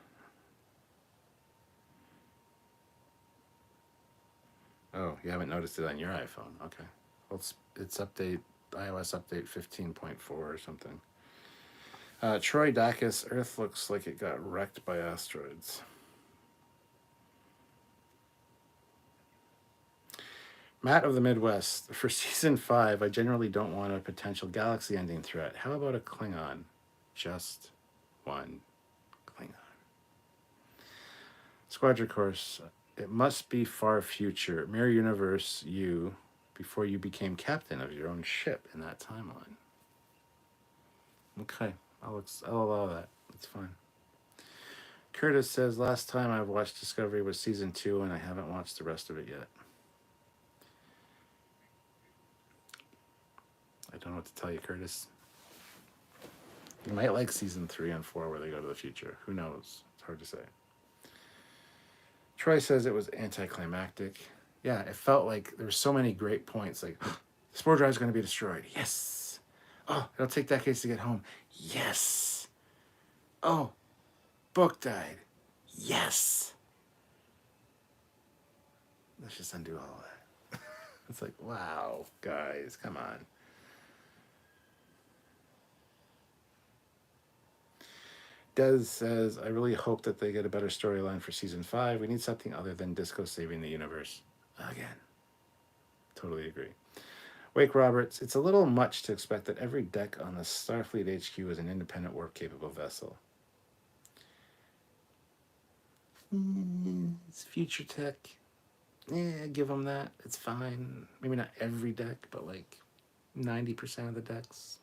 Oh, you haven't noticed it on your iPhone. Okay. Well, it's iOS update 15.4 or something. Troy Dacus, Earth looks like it got wrecked by asteroids. Matt of the Midwest, for season 5, I generally don't want a potential galaxy ending threat. How about a Klingon? Just one Klingon. Squadron Course, it must be far future. Mirror universe you before you became captain of your own ship in that timeline. Okay, I'll allow that. That's fine. Curtis says, last time I've watched Discovery was season 2 and I haven't watched the rest of it yet. I don't know what to tell you, Curtis. You might like season 3 and 4 where they go to the future. Who knows? It's hard to say. Troy says it was anticlimactic. Yeah, it felt like there were so many great points. Like, the spore drive is going to be destroyed. Yes. Oh, it'll take decades to get home. Yes. Oh, Book died. Yes. Let's just undo all that. It's like, wow, guys, come on. Des says, I really hope that they get a better storyline for season 5. We need something other than Disco saving the universe. Again. Totally agree. Wake Roberts, it's a little much to expect that every deck on the Starfleet HQ is an independent warp-capable vessel. It's future tech. Yeah, give them that. It's fine. Maybe not every deck, but like 90% of the decks.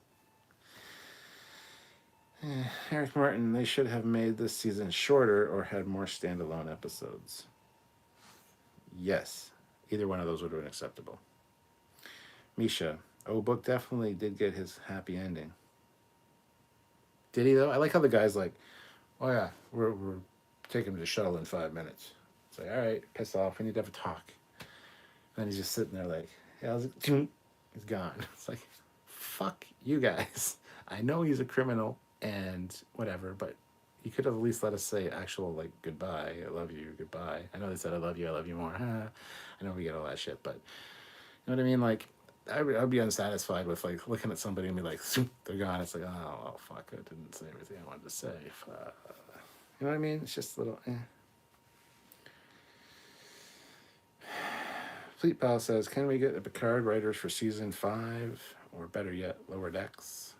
Eric Martin, they should have made this season shorter or had more standalone episodes. Yes, either one of those would have been acceptable. Misha, Book definitely did get his happy ending. Did he though? I like how the guy's like, oh yeah, we're taking him to the shuttle in 5 minutes. It's like, all right, piss off. We need to have a talk. And he's just sitting there like, yeah, he's gone. It's like, fuck you guys. I know he's a criminal and whatever, but you could have at least let us say actual like goodbye. I love you, goodbye. I know they said I love you more. I know we get all that shit, but you know what I mean? Like, I'd be unsatisfied with like looking at somebody and be like, they're gone. It's like, oh well, fuck, I didn't say everything I wanted to say. You know what I mean? It's just a little. Fleet Pal says, can we get the Picard writers for season 5, or better yet, Lower Decks?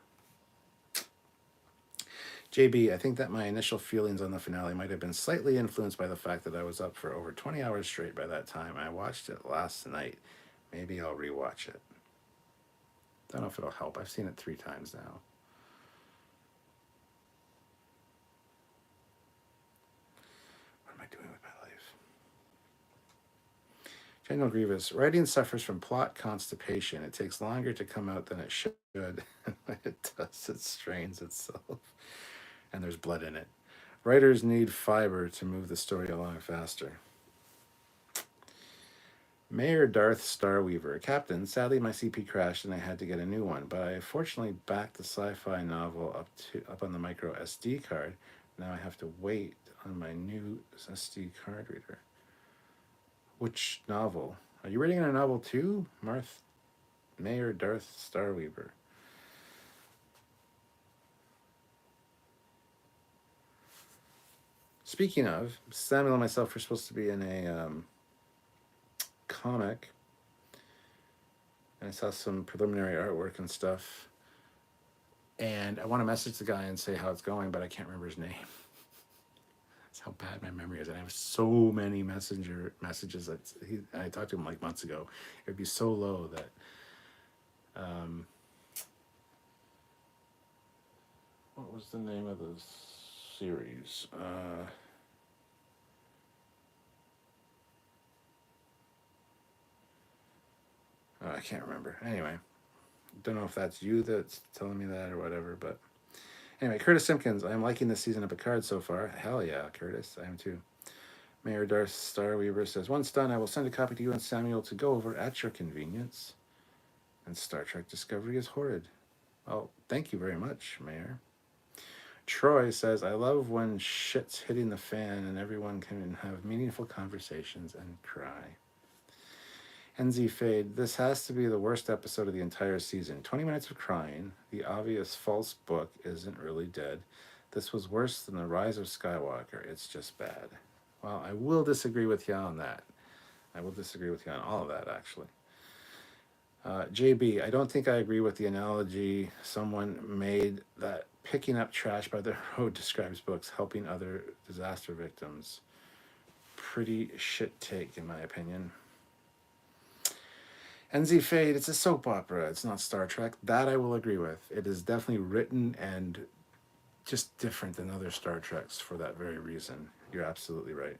JB, I think that my initial feelings on the finale might have been slightly influenced by the fact that I was up for over 20 hours straight by that time. I watched it last night. Maybe I'll rewatch it. Don't know if it'll help. I've seen it 3 times now. What am I doing with my life? General Grievous, writing suffers from plot constipation. It takes longer to come out than it should. When it does, it strains itself. And there's blood in it. Writers need fiber to move the story along faster. Mayor Darth Starweaver. Captain, sadly my CP crashed and I had to get a new one, but I fortunately backed the sci-fi novel up on the micro SD card. Now I have to wait on my new SD card reader. Which novel? Are you reading a novel too? Mayor Darth Starweaver. Speaking of, Samuel and myself were supposed to be in a comic. And I saw some preliminary artwork and stuff. And I want to message the guy and say how it's going, but I can't remember his name. That's how bad my memory is. And I have so many messenger messages that I talked to him like months ago. It would be so low that um, what was the name of the series? I can't remember. Anyway, don't know if that's you that's telling me that or whatever. But anyway, Curtis Simpkins, I'm liking this season of Picard so far. Hell yeah, Curtis, I am too. Mayor Darth Starweaver says, once done, I will send a copy to you and Samuel to go over at your convenience. And Star Trek Discovery is horrid. Well, thank you very much, Mayor. Troy says, I love when shit's hitting the fan and everyone can have meaningful conversations and cry. NZ Fade, this has to be the worst episode of the entire season. 20 minutes of crying. The obvious false book isn't really dead. This was worse than the Rise of Skywalker. It's just bad. Well, I will disagree with you on that. I will disagree with you on all of that, actually. JB, I don't think I agree with the analogy someone made that picking up trash by the road describes books helping other disaster victims. Pretty shit take, in my opinion. NZ Fade, it's a soap opera. It's not Star Trek. That I will agree with. It is definitely written and just different than other Star Treks for that very reason. You're absolutely right.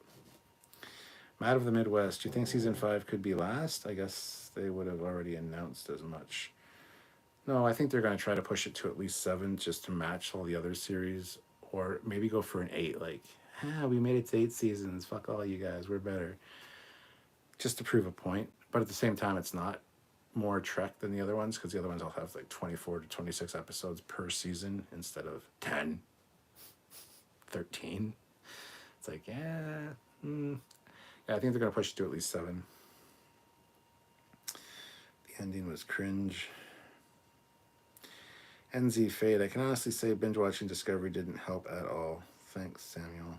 Matt of the Midwest, do you think season 5 could be last? I guess they would have already announced as much. No, I think they're going to try to push it to at least 7 just to match all the other series, or maybe go for an 8. Like, we made it to 8 seasons. Fuck all you guys. We're better. Just to prove a point. But at the same time, it's not more Trek than the other ones, because the other ones all have like 24 to 26 episodes per season instead of 10, 13. It's like, yeah, I think they're going to push it to at least 7. The ending was cringe. NZ Fade, I can honestly say binge watching Discovery didn't help at all. Thanks, Samuel.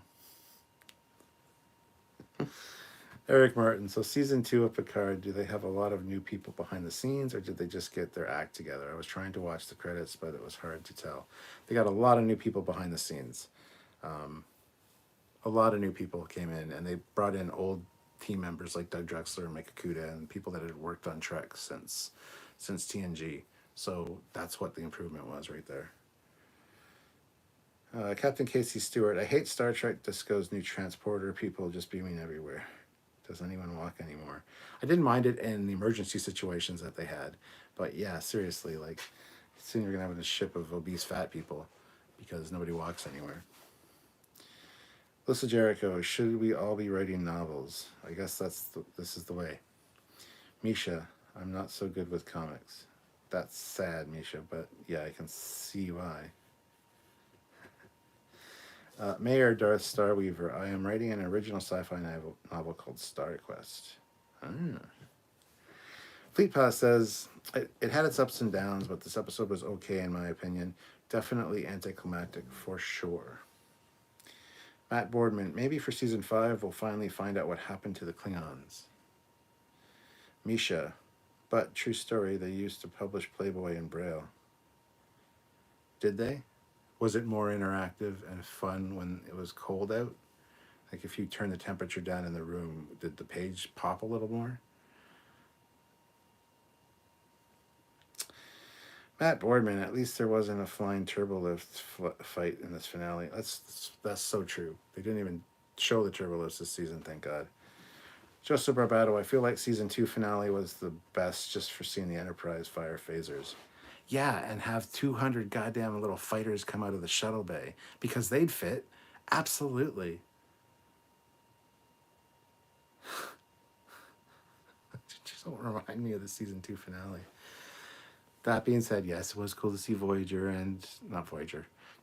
Eric Martin, so season 2 of Picard, do they have a lot of new people behind the scenes, or did they just get their act together? I was trying to watch the credits, but it was hard to tell. They got a lot of new people behind the scenes. A lot of new people came in, and they brought in old team members like Doug Drexler and Mike Akuda and people that had worked on Trek since TNG. So that's what the improvement was right there. Captain Casey Stewart, I hate Star Trek Disco's new transporter, people just beaming everywhere. Doesn't anyone walk anymore? I didn't mind it in the emergency situations that they had. But yeah, seriously, like, soon you're going to have a ship of obese fat people because nobody walks anywhere. Alyssa Jericho, should we all be writing novels? I guess this is the way. Misha, I'm not so good with comics. That's sad, Misha, but yeah, I can see why. Mayor Darth Starweaver, I am writing an original sci-fi novel called Star Quest. Fleet Pass says, it had its ups and downs, but this episode was okay in my opinion. Definitely anticlimactic for sure. Matt Boardman, maybe for season 5 we'll finally find out what happened to the Klingons. Misha, but true story, they used to publish Playboy in Braille. Did they? Was it more interactive and fun when it was cold out? Like if you turn the temperature down in the room, did the page pop a little more? Matt Boardman, at least there wasn't a flying turbolift fight in this finale. That's so true. They didn't even show the turbolifts this season, thank God. Joseph Barbato, I feel like season 2 finale was the best just for seeing the Enterprise fire phasers. Yeah, and have 200 goddamn little fighters come out of the shuttle bay because they'd fit. Absolutely. Just don't remind me of the season 2 finale. That being said, yes, it was cool to see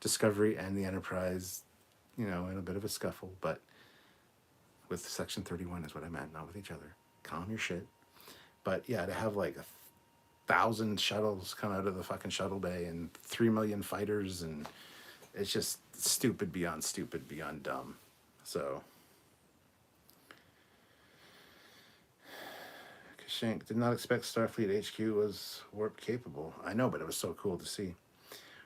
Discovery and the Enterprise, in a bit of a scuffle, but with Section 31 is what I meant, not with each other. Calm your shit. But yeah, to have like 1,000 shuttles come out of the fucking shuttle bay and 3 million fighters, and it's just stupid beyond dumb. So Kashank, did not expect Starfleet HQ was warp capable. I know, but it was so cool to see.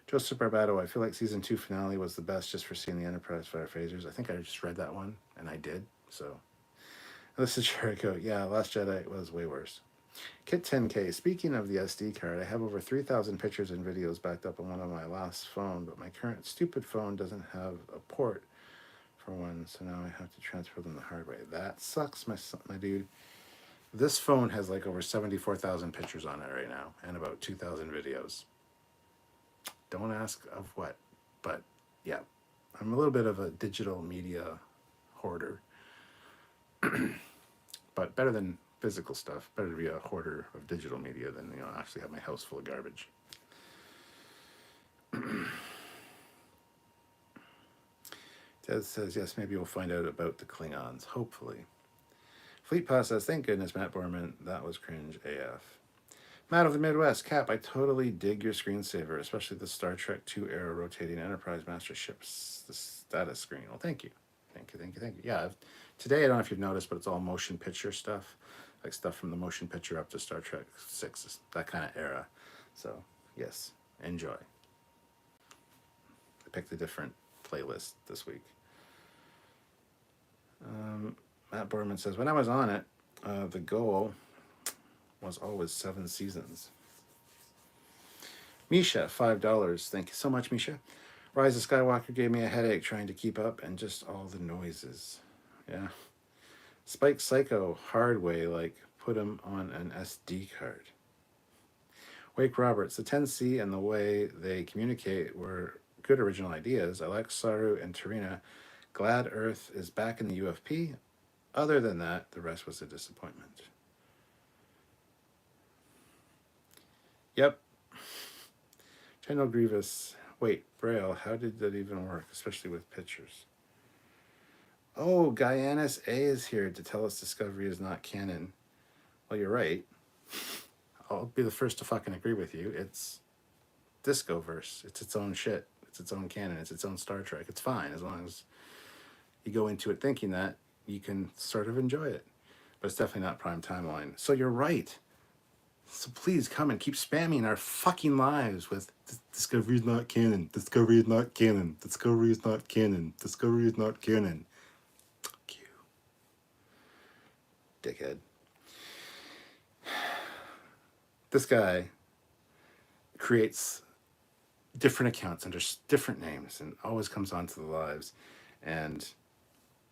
Joseph Barbato, I feel like season 2 finale was the best just for seeing the Enterprise fire phasers. I think I just read that one, and I did. So, this is Jericho. Yeah, Last Jedi was way worse. Kit 10K, speaking of the SD card, I have over 3,000 pictures and videos backed up on one of my last phone, but my current stupid phone doesn't have a port for one, so now I have to transfer them the hard way. That sucks, my dude. This phone has like over 74,000 pictures on it right now and about 2,000 videos. Don't ask of what, but yeah, I'm a little bit of a digital media hoarder, but better than physical stuff. Better to be a hoarder of digital media than actually have my house full of garbage. Ted says yes. Maybe we'll find out about the Klingons. Hopefully. Fleet Pass says thank goodness Matt Borman. That was cringe AF. Matt of the Midwest, Cap, I totally dig your screensaver, especially the Star Trek II era rotating Enterprise Master ships, the status screen. Well, thank you. Thank you. Yeah, today, I don't know if you've noticed, but it's all motion picture stuff, like stuff from the motion picture up to Star Trek 6, that kind of era. So, yes, enjoy. I picked a different playlist this week. Matt Borman says, when I was on it, the goal was always 7 seasons. Misha, $5. Thank you so much, Misha. Rise of Skywalker gave me a headache trying to keep up and just all the noises. Yeah. Spike Psycho, hard way, like put him on an SD card. Wake Roberts, the 10C and the way they communicate were good original ideas. I like Saru and Tarina. Glad Earth is back in the UFP. Other than that, the rest was a disappointment. Yep. General Grievous. Wait, Braille, how did that even work, especially with pictures? Oh, Guyanus A is here to tell us Discovery is not canon. Well, you're right. I'll be the first to fucking agree with you. It's Discoverse. It's its own shit. It's its own canon. It's its own Star Trek. It's fine as long as you go into it thinking that you can sort of enjoy it. But it's definitely not prime timeline. So you're right. So please come and keep spamming our fucking lives with Discovery is not canon. Discovery is not canon. Discovery is not canon. Discovery is not canon. Fuck you. Dickhead. This guy creates different accounts under different names and always comes onto the lives and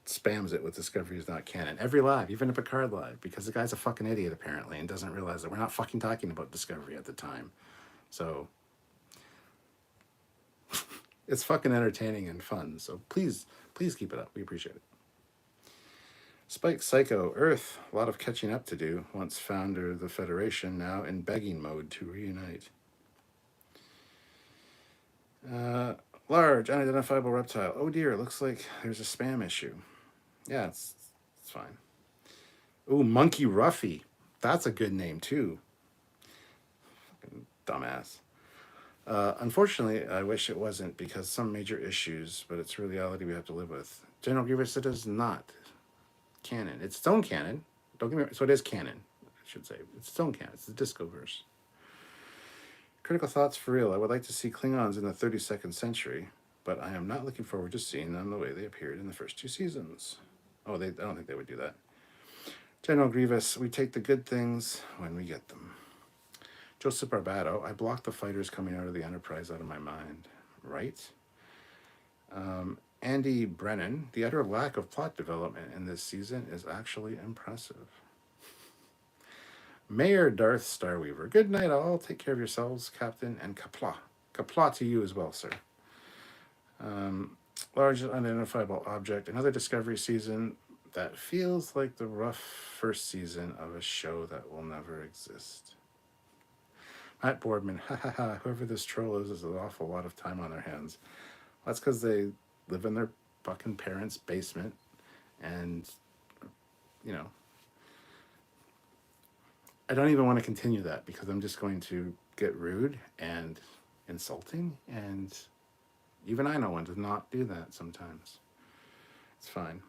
spams it with Discovery is not canon. Every live, even a Picard live, because the guy's a fucking idiot apparently and doesn't realize that we're not fucking talking about Discovery at the time. So it's fucking entertaining and fun. So please keep it up. We appreciate it. Spike Psycho, Earth, a lot of catching up to do. Once founder of the Federation, now in begging mode to reunite. Large, unidentifiable reptile. Oh dear, looks like there's a spam issue. Yeah, it's fine. Ooh, Monkey Ruffy. That's a good name too. Fucking dumbass. Unfortunately, I wish it wasn't because some major issues, but it's a reality we have to live with. General Grievous, it is not canon. It's its own canon. Don't get me wrong. So it is canon, I should say. It's its own canon. It's the Discoverse. Critical thoughts for real. I would like to see Klingons in the 32nd century, but I am not looking forward to seeing them the way they appeared in the first 2 seasons. Oh, I don't think they would do that. General Grievous, we take the good things when we get them. Joseph Barbato, I blocked the fighters coming out of the Enterprise out of my mind. Right? Andy Brennan, the utter lack of plot development in this season is actually impressive. Mayor Darth Starweaver, good night all. Take care of yourselves, Captain, and Kapla. Kapla to you as well, sir. Large unidentifiable object, another Discovery season that feels like the rough first season of a show that will never exist. Matt Boardman, whoever this troll is an awful lot of time on their hands. That's because they live in their fucking parents' basement and, I don't even want to continue that because I'm just going to get rude and insulting, and even I know when to not do that sometimes. It's fine.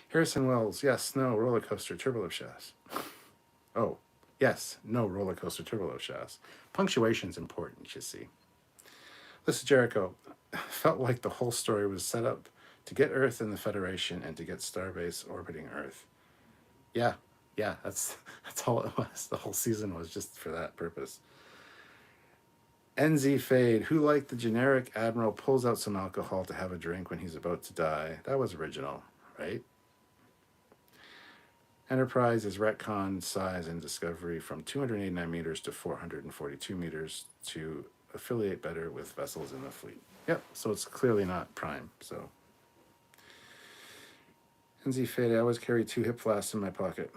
Harrison Wells, yes, no, roller coaster, turbolift shafts. Oh, yes, no roller coaster, turbolift shafts. Punctuation's important, you see. Listen, Jericho, felt like the whole story was set up to get Earth in the Federation and to get Starbase orbiting Earth. Yeah, yeah, that's all it was. The whole season was just for that purpose. NZ Fade, who like the generic admiral pulls out some alcohol to have a drink when he's about to die. That was original, right? Enterprise is retcon size and discovery from 289 meters to 442 meters to affiliate better with vessels in the fleet. Yep, so it's clearly not prime. So NZ Fade, I always carry 2 hip flasks in my pocket.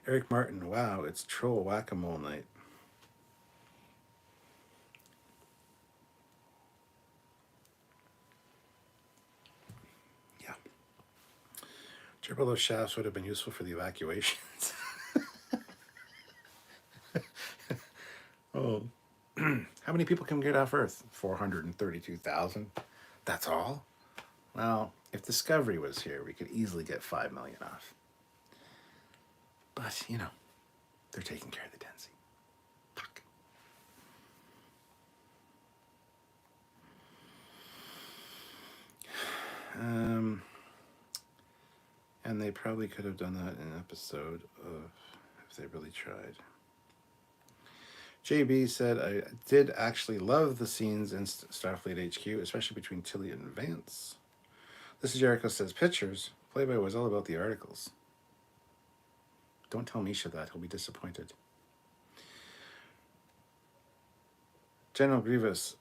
Eric Martin, wow, it's troll whack-a-mole night. Yeah. Triple those shafts would have been useful for the evacuations. Oh, how many people can get off Earth? 432,000. That's all? Well, if Discovery was here, we could easily get 5 million off. But, they're taking care of the Denzi. Fuck. And they probably could have done that in an episode if they really tried. JB said, I did actually love the scenes in Starfleet HQ, especially between Tilly and Vance. This is Jericho says, pictures. Playboy was all about the articles. Don't tell Misha that. He'll be disappointed. General Grievous,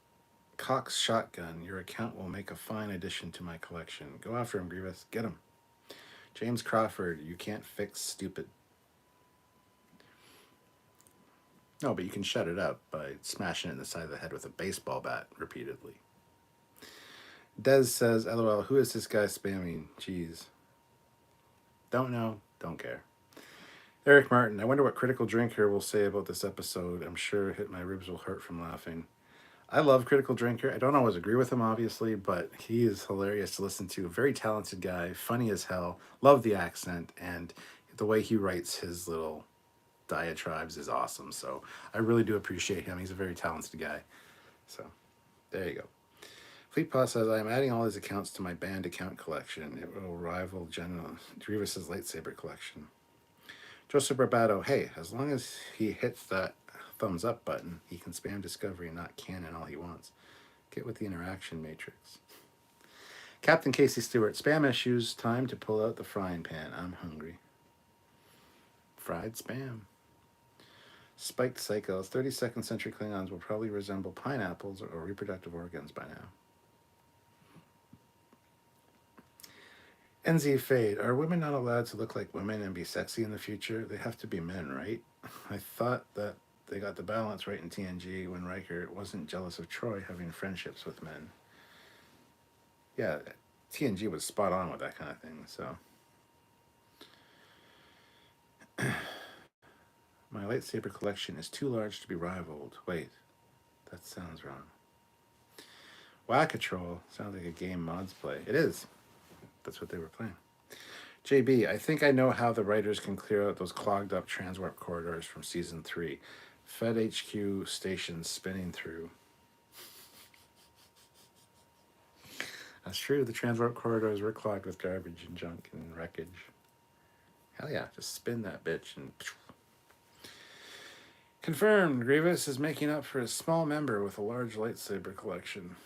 Cox shotgun. Your account will make a fine addition to my collection. Go after him, Grievous. Get him. James Crawford, you can't fix stupid. No, but you can shut it up by smashing it in the side of the head with a baseball bat repeatedly. Dez says, LOL, who is this guy spamming? Jeez. Don't know, don't care. Eric Martin, I wonder what Critical Drinker will say about this episode. I'm sure my ribs will hurt from laughing. I love Critical Drinker. I don't always agree with him, obviously, but he is hilarious to listen to. A very talented guy, funny as hell. Love the accent, and the way he writes his little diatribes is awesome. So I really do appreciate him. He's a very talented guy. So there you go. FleetPaw says, I am adding all his accounts to my band account collection. It will rival General Grievous's lightsaber collection. Joseph Barbato, hey, as long as he hits that thumbs up button, he can spam Discovery and not canon all he wants. Get with the interaction matrix. Captain Casey Stewart, spam issues, time to pull out the frying pan. I'm hungry. Fried spam. Spiked Cycles, 32nd century Klingons will probably resemble pineapples or reproductive organs by now. NZ Fade, are women not allowed to look like women and be sexy in the future? They have to be men, right? I thought that they got the balance right in TNG when Riker wasn't jealous of Troy having friendships with men. Yeah, TNG was spot on with that kind of thing, so. My lightsaber collection is too large to be rivaled. Wait, that sounds wrong. Whack-a-Troll sounds like a game mods play. It is. That's what they were playing. JB, I think I know how the writers can clear out those clogged up transwarp corridors from season 3. Fed HQ stations spinning through. That's true. The transwarp corridors were clogged with garbage and junk and wreckage. Hell yeah, just spin that bitch and... Confirmed, Grievous is making up for his small member with a large lightsaber collection.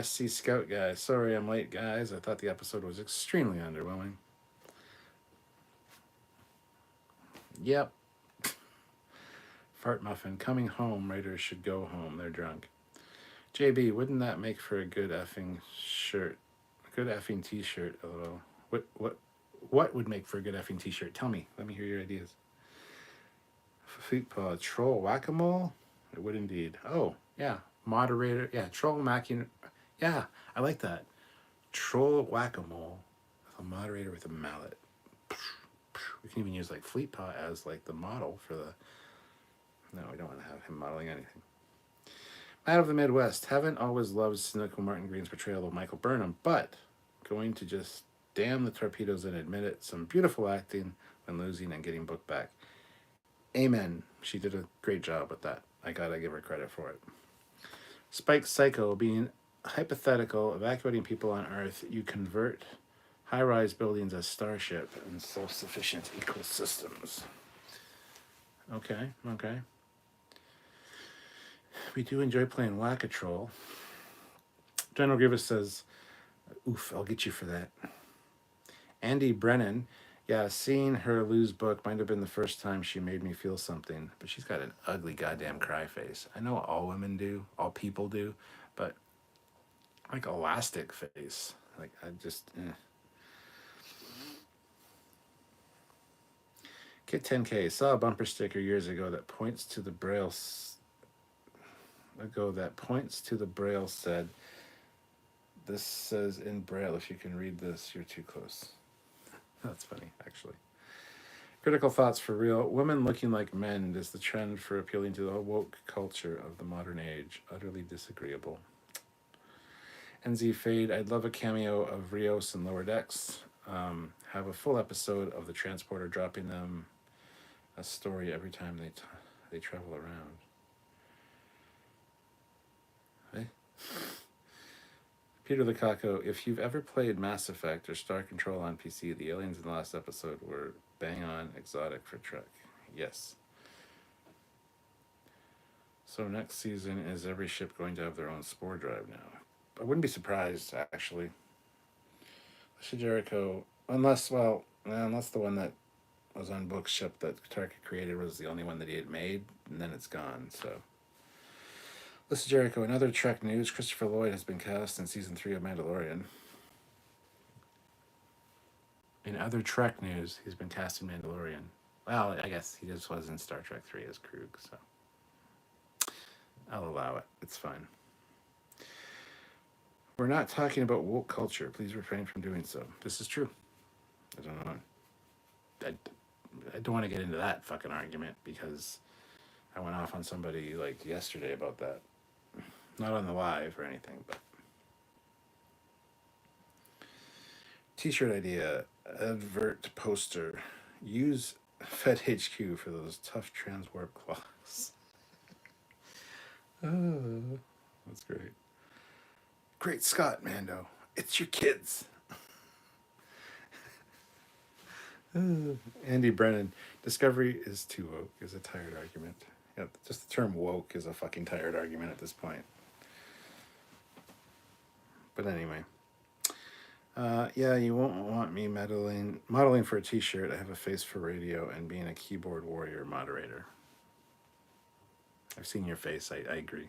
SC Scout guy, sorry I'm late, guys. I thought the episode was extremely underwhelming. Yep. Fart Muffin, coming home, writers should go home. They're drunk. JB, wouldn't that make for a good effing shirt? A good effing t-shirt, LOL. What would make for a good effing t-shirt? Tell me. Let me hear your ideas. Feetpaw, troll whack-a-mole? It would indeed. Oh, yeah. Moderator. Yeah, troll macking. Yeah, I like that. Troll whack-a-mole with a moderator with a mallet. We can even use like Fleetpaw as like the model for the... No, we don't want to have him modeling anything. Out of the Midwest, haven't always loved cynical Martin Green's portrayal of Michael Burnham, but going to just damn the torpedoes and admit it. Some beautiful acting when losing and getting booked back. Amen. She did a great job with that. I gotta give her credit for it. Spike Psycho, being hypothetical, evacuating people on Earth, you convert high-rise buildings as starship and self-sufficient ecosystems. Okay, okay. We do enjoy playing Whack-A-Troll. General Grievous says, oof, I'll get you for that. Andy Brennan, yeah, seeing her lose book might have been the first time she made me feel something, but she's got an ugly goddamn cry face. I know all women do, all people do, but like elastic face. Like, I just, Kit 10K, saw a bumper sticker years ago that points to the braille said, this says in braille, if you can read this, you're too close. That's funny, actually. Critical thoughts for real. Women looking like men is the trend for appealing to the woke culture of the modern age. Utterly disagreeable. NZ Fade, I'd love a cameo of Rios and Lower Decks. Have a full episode of the transporter dropping them a story every time they travel around. Hey? Peter Lukaku, if you've ever played Mass Effect or Star Control on PC, the aliens in the last episode were bang on exotic for Trek. Yes. So next season, is every ship going to have their own spore drive now? I wouldn't be surprised, actually. Alicia Jericho, unless the one that was on Book's ship that Tarka created was the only one that he had made, and then it's gone, so. Alicia Jericho, in other Trek news, Christopher Lloyd has been cast in season 3 of Mandalorian. In other Trek news, he's been cast in Mandalorian. Well, I guess he just was in Star Trek 3 as Krug, so. I'll allow it. It's fine. We're not talking about woke culture. Please refrain from doing so. This is true. I don't know. I don't want to get into that fucking argument because I went off on somebody like yesterday about that. Not on the live or anything, but. T-shirt idea, advert poster. Use Fed HQ for those tough transwarp claws. Oh, that's great. Great Scott, Mando. It's your kids. Andy Brennan. Discovery is too woke is a tired argument. Yeah, just the term woke is a fucking tired argument at this point. But anyway. Yeah, you won't want me modeling for a t-shirt. I have a face for radio and being a keyboard warrior moderator. I've seen your face. I agree.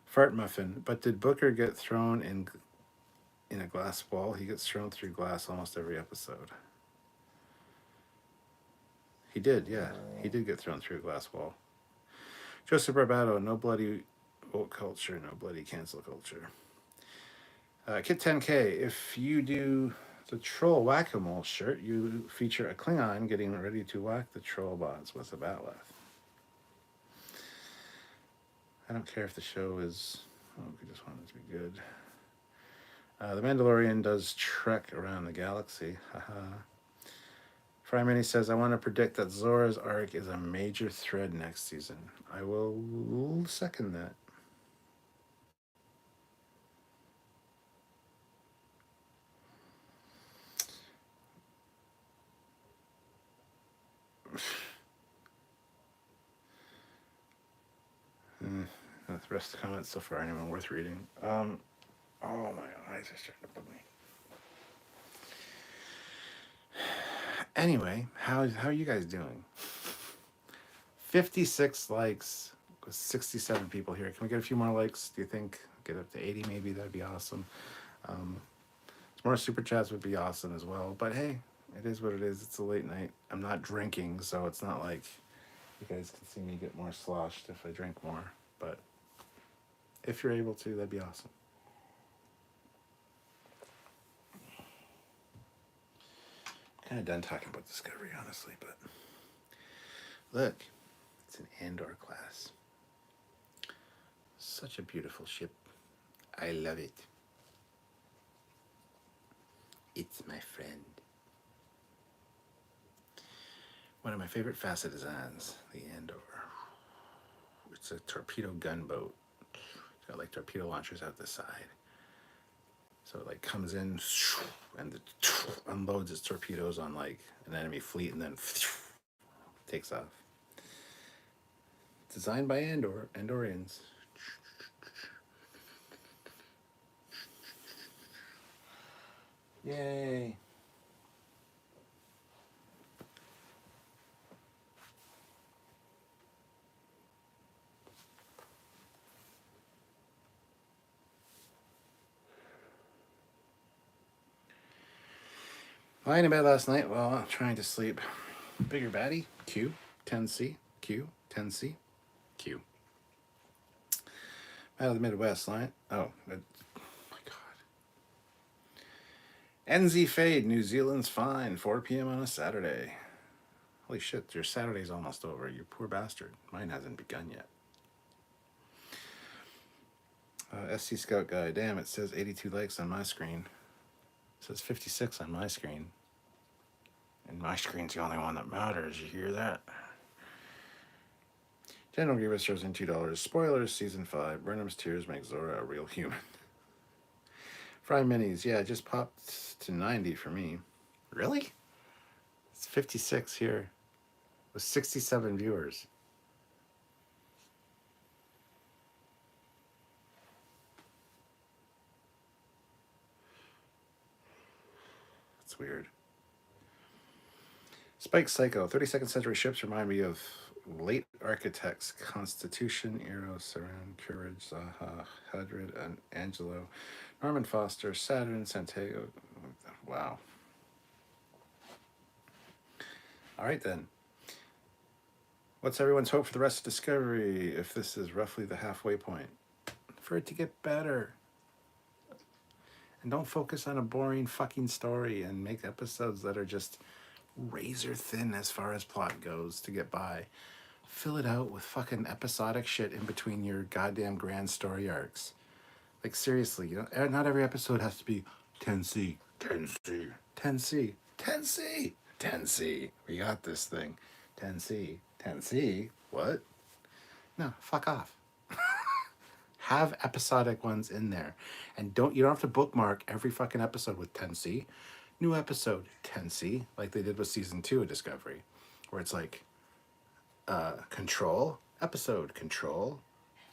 Fart Muffin. But did Booker get thrown in a glass wall? He gets thrown through glass almost every episode. He did, yeah. He did get thrown through a glass wall. Joseph Barbato. No bloody woke culture. No bloody cancel culture. Kit 10K, if you do the Troll Whack-A-Mole shirt, you feature a Klingon getting ready to whack the troll bots with a batleth. I don't care if the show is... Oh, we just want it to be good. The Mandalorian does trek around the galaxy. Haha. Fry Mini says, I want to predict that Zora's arc is a major thread next season. I will second that. The rest of the comments so far aren't even worth reading. Oh, my eyes are starting to bug me. Anyway, how are you guys doing? 56 likes with 67 people here. Can we get a few more likes? Do you think? Get up to 80 maybe? That'd be awesome. More super chats would be awesome as well. But hey, it is what it is. It's a late night. I'm not drinking, so it's not like you guys can see me get more sloshed if I drink more. But if you're able to, that'd be awesome. Kind of done talking about Discovery, honestly, but look, it's an Andor class. Such a beautiful ship. I love it. It's my friend. One of my favorite facet designs, the Andor. It's a torpedo gunboat. It's got like torpedo launchers out the side. So it like comes in and unloads its torpedoes on like an enemy fleet and then takes off. Designed by Andorians. Yay. Lying in bed last night while trying to sleep. Bigger baddie, Q, 10C, Q, 10C, Q. Out of the Midwest line. Oh, my God. NZ Fade, New Zealand's fine, 4 p.m. on a Saturday. Holy shit, your Saturday's almost over, you poor bastard. Mine hasn't begun yet. SC Scout Guy, damn, it says 82 likes on my screen. It says 56 on my screen. And my screen's the only one that matters, you hear that? General Grievous throws in $2. Spoilers, Season 5. Burnham's tears make Zora a real human. Fry Minis, yeah, it just popped to 90 for me. Really? It's 56 here. With 67 viewers. That's weird. Spike Psycho, 32nd century ships remind me of late architects, Constitution, Eros, Saran, Courage, Zaha, Hadrid, and Angelo, Norman Foster, Saturn, Santiago. Wow. All right then. What's everyone's hope for the rest of Discovery if this is roughly the halfway point? For it to get better. And don't focus on a boring fucking story and make episodes that are just razor thin as far as plot goes to get by. Fill it out with fucking episodic shit in between your goddamn grand story arcs. Like seriously, you know, not every episode has to be 10C, 10C, 10C, 10C, 10C. We got this thing. 10C, 10C. What? No, fuck off. Have episodic ones in there. And you don't have to bookmark every fucking episode with 10C. New episode, 10C, like they did with season 2 of Discovery, where it's like, control, episode, control.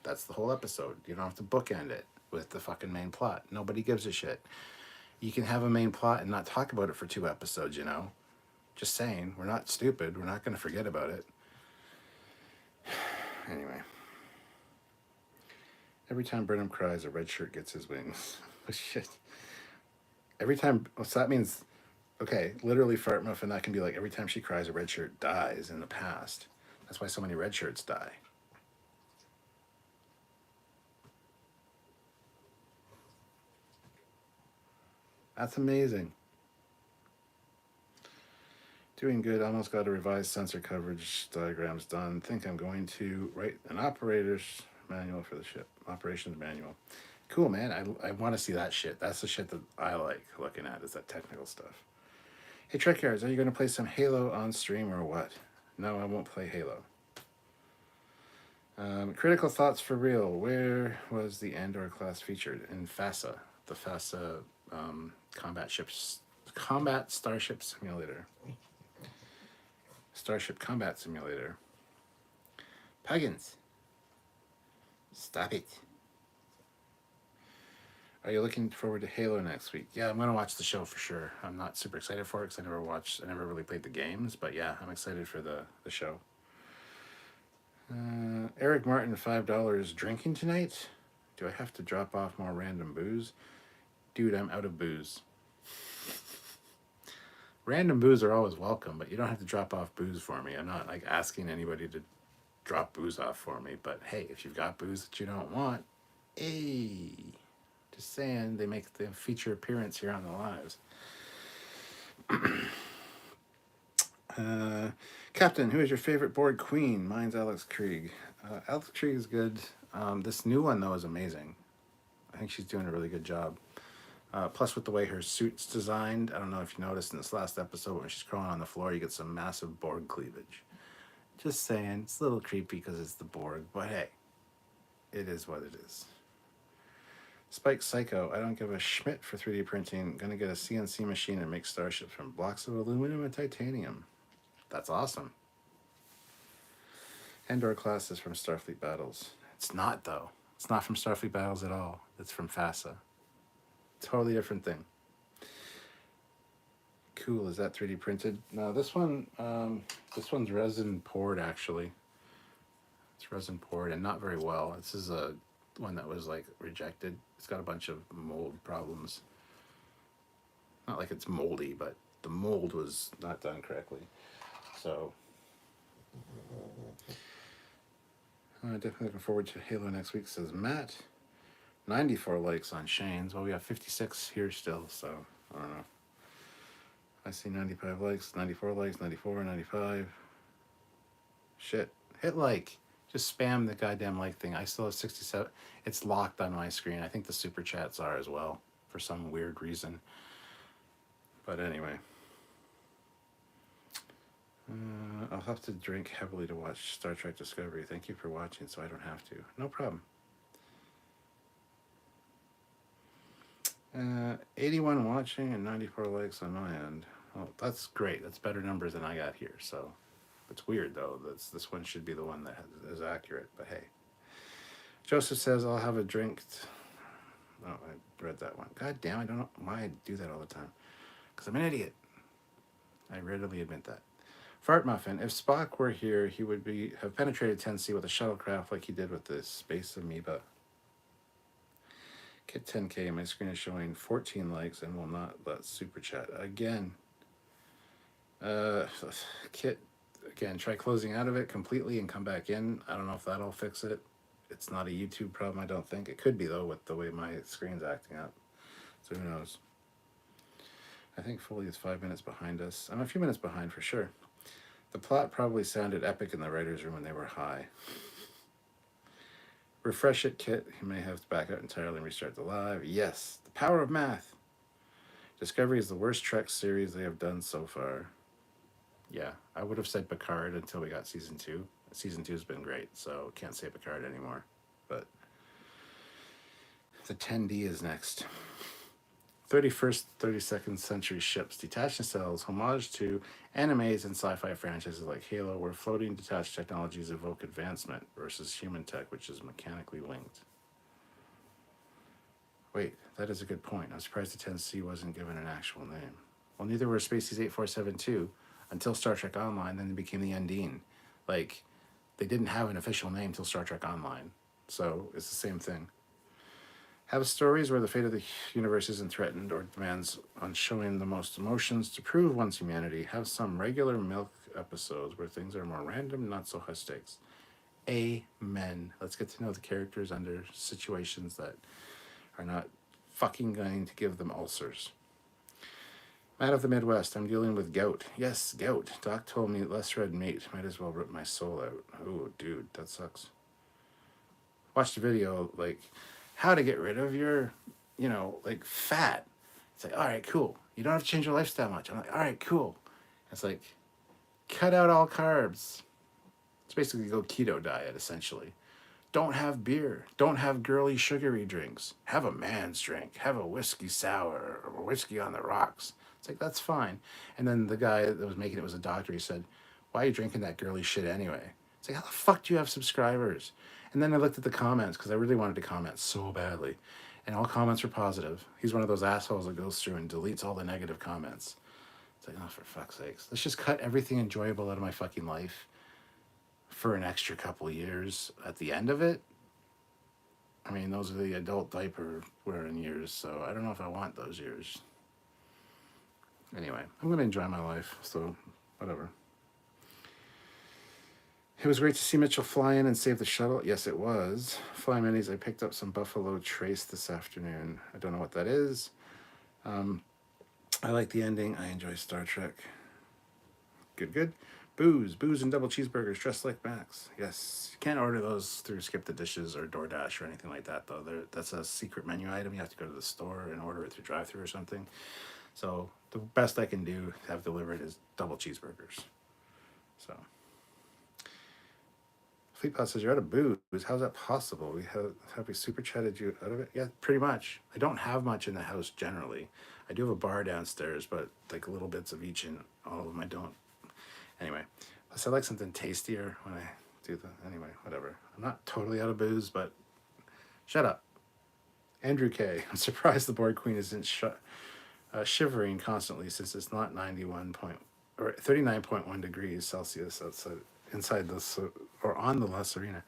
That's the whole episode. You don't have to bookend it with the fucking main plot. Nobody gives a shit. You can have a main plot and not talk about it for 2 episodes, you know? Just saying, we're not stupid. We're not going to forget about it. Anyway. Every time Burnham cries, a red shirt gets his wings. Oh, shit. Every time, so that means, okay, literally fart muffin, that can be like every time she cries, a red shirt dies in the past. That's why so many red shirts die. That's amazing. Doing good. Almost got a revised sensor coverage diagrams done. Think I'm going to write an operator's manual for the ship. Operations manual. Cool, man. I want to see that shit. That's the shit that I like looking at, is that technical stuff. Hey, Trekyards, are you going to play some Halo on stream or what? No, I won't play Halo. Critical thoughts for real. Where was the Andor class featured? In FASA, the FASA Combat Starship Simulator. Starship Combat Simulator. Puggins. Stop it. Are you looking forward to Halo next week? Yeah, I'm going to watch the show for sure. I'm not super excited for it because I never really played the games, but yeah, I'm excited for the show. Eric Martin, $5. Drinking tonight? Do I have to drop off more random booze? Dude, I'm out of booze. Random booze are always welcome, but you don't have to drop off booze for me. I'm not like asking anybody to drop booze off for me, but hey, if you've got booze that you don't want, hey, just saying, they make the feature appearance here on the lives. Captain, who is your favorite board queen? Mine's Alex Krieg. Alex Krieg is good. This new one, though, is amazing. I think she's doing a really good job. Plus, with the way her suit's designed, I don't know if you noticed in this last episode when she's crawling on the floor, you get some massive Borg cleavage. Just saying, it's a little creepy because it's the Borg, but hey, it is what it is. Spike Psycho, I don't give a schmidt for 3D printing. Gonna get a CNC machine and make starships from blocks of aluminum and titanium. That's awesome. Endor class is from Starfleet Battles. It's not, though. It's not from Starfleet Battles at all. It's from FASA. Totally different thing. Cool. Is that 3D printed? No, this one. This one's resin poured, actually. It's resin poured and not very well. This is a one that was like rejected. It's got a bunch of mold problems. Not like it's moldy, but the mold was not done correctly. So definitely looking forward to Halo next week, says Matt. 94 likes on Shane's. Well, we have 56 here still, so I don't know. I see 95 likes, 94 likes, 94, 95. Shit. Hit like. Just spam the goddamn like thing. I still have 67. It's locked on my screen. I think the super chats are as well for some weird reason. But anyway. I'll have to drink heavily to watch Star Trek Discovery. Thank you for watching so I don't have to. No problem. 81 watching and 94 likes on my end. Oh, that's great. That's better numbers than I got here. So it's weird though. This one should be the one that is accurate. But hey, Joseph says I'll have a drink. Oh, I read that one. God damn! I don't know why I do that all the time. Because I'm an idiot. I readily admit that. Fart Muffin. If Spock were here, he would have penetrated 10C with a shuttlecraft like he did with the space amoeba. Kit 10K, my screen is showing 14 likes and will not let super chat again. Kit, again, try closing out of it completely and come back in. I don't know if that'll fix it. It's not a YouTube problem, I don't think. It could be, though, with the way my screen's acting up. So who knows? I think Foley is 5 minutes behind us. I'm a few minutes behind for sure. The plot probably sounded epic in the writer's room when they were high. Refresh it, Kit. You may have to back out entirely and restart the live. Yes, the power of math. Discovery is the worst Trek series they have done so far. Yeah, I would have said Picard until we got season 2. Season 2 has been great, so can't say Picard anymore. But the 10D is next. 31st, 32nd century ships, detached nacelles, homage to animes and sci-fi franchises like Halo, where floating detached technologies evoke advancement versus human tech, which is mechanically linked. Wait, that is a good point. I'm surprised the 10C wasn't given an actual name. Well, neither were Spacey's 8472 until Star Trek Online, then they became the Undine. Like, they didn't have an official name until Star Trek Online. So it's the same thing. Have stories where the fate of the universe isn't threatened or demands on showing the most emotions to prove one's humanity. Have some regular milk episodes where things are more random, not so high stakes. Amen. Let's get to know the characters under situations that are not fucking going to give them ulcers. Matt of the Midwest, I'm dealing with gout. Yes, gout. Doc told me less red meat. Might as well rip my soul out. Oh, dude, that sucks. Watched a video, like, how to get rid of your, like, fat. It's like, all right, cool. You don't have to change your lifestyle much. I'm like, all right, cool. It's like, cut out all carbs. It's basically go keto diet, essentially. Don't have beer. Don't have girly, sugary drinks. Have a man's drink. Have a whiskey sour or whiskey on the rocks. It's like, that's fine. And then the guy that was making it was a doctor. He said, why are you drinking that girly shit anyway? It's like, how the fuck do you have subscribers? And then I looked at the comments because I really wanted to comment so badly. And all comments were positive. He's one of those assholes that goes through and deletes all the negative comments. It's like, oh, for fuck's sakes. Let's just cut everything enjoyable out of my fucking life for an extra couple of years at the end of it. I mean, those are the adult diaper wearing years, so I don't know if I want those years. Anyway, I'm going to enjoy my life, so whatever. It was great to see Mitchell fly in and save the shuttle. Yes, it was. Fly minis, I picked up some Buffalo Trace this afternoon. I don't know what that is. I like the ending. I enjoy Star Trek. Good, good. Booze and double cheeseburgers just like Max. Yes. You can't order those through Skip the Dishes or DoorDash or anything like that, though. That's a secret menu item. You have to go to the store and order it through drive-thru or something. So the best I can do to have delivered is double cheeseburgers. So Fleetpod says, you're out of booze. How's that possible? Have we super chatted you out of it? Yeah, pretty much. I don't have much in the house generally. I do have a bar downstairs, but like little bits of each, and all of them I don't. Anyway, plus I like something tastier when I do anyway, whatever. I'm not totally out of booze, but shut up. Andrew K. I'm surprised the board queen isn't shivering constantly since it's not 39.1 degrees Celsius outside inside the or on the La Serena.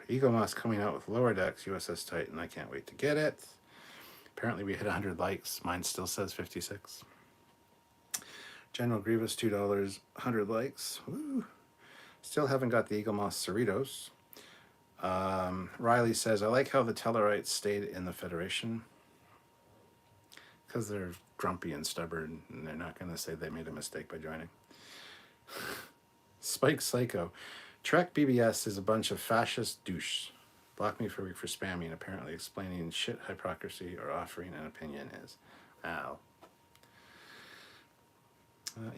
Eagle Moss coming out with Lower Decks USS Titan. I can't wait to get it. Apparently we hit 100 likes. Mine still says 56. General Grievous, $2, 100 likes. Woo. Still haven't got the Eagle Moss Cerritos. Riley says, I like how the Tellarites stayed in the Federation because they're grumpy and stubborn, and they're not going to say they made a mistake by joining. Spike Psycho. Trek BBS is a bunch of fascist douche. Block me for a week for spamming, apparently explaining shit hypocrisy or offering an opinion is. Ow.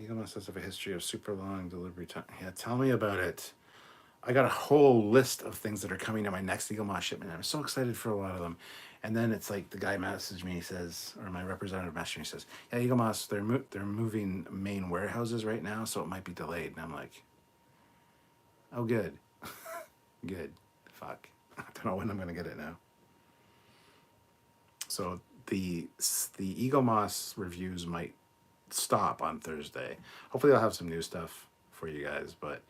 Eagle Moss says, have a history of super long delivery time. Yeah, tell me about it. I got a whole list of things that are coming to my next Eagle Moss shipment. I'm so excited for a lot of them. And then it's like the guy messaged me, he says, or my representative messaged me, says, yeah, Eagle Moss, they're moving main warehouses right now, so it might be delayed. And I'm like, oh, good. Good. Fuck. I don't know when I'm going to get it now. So the Eagle Moss reviews might stop on Thursday. Hopefully I'll have some new stuff for you guys, but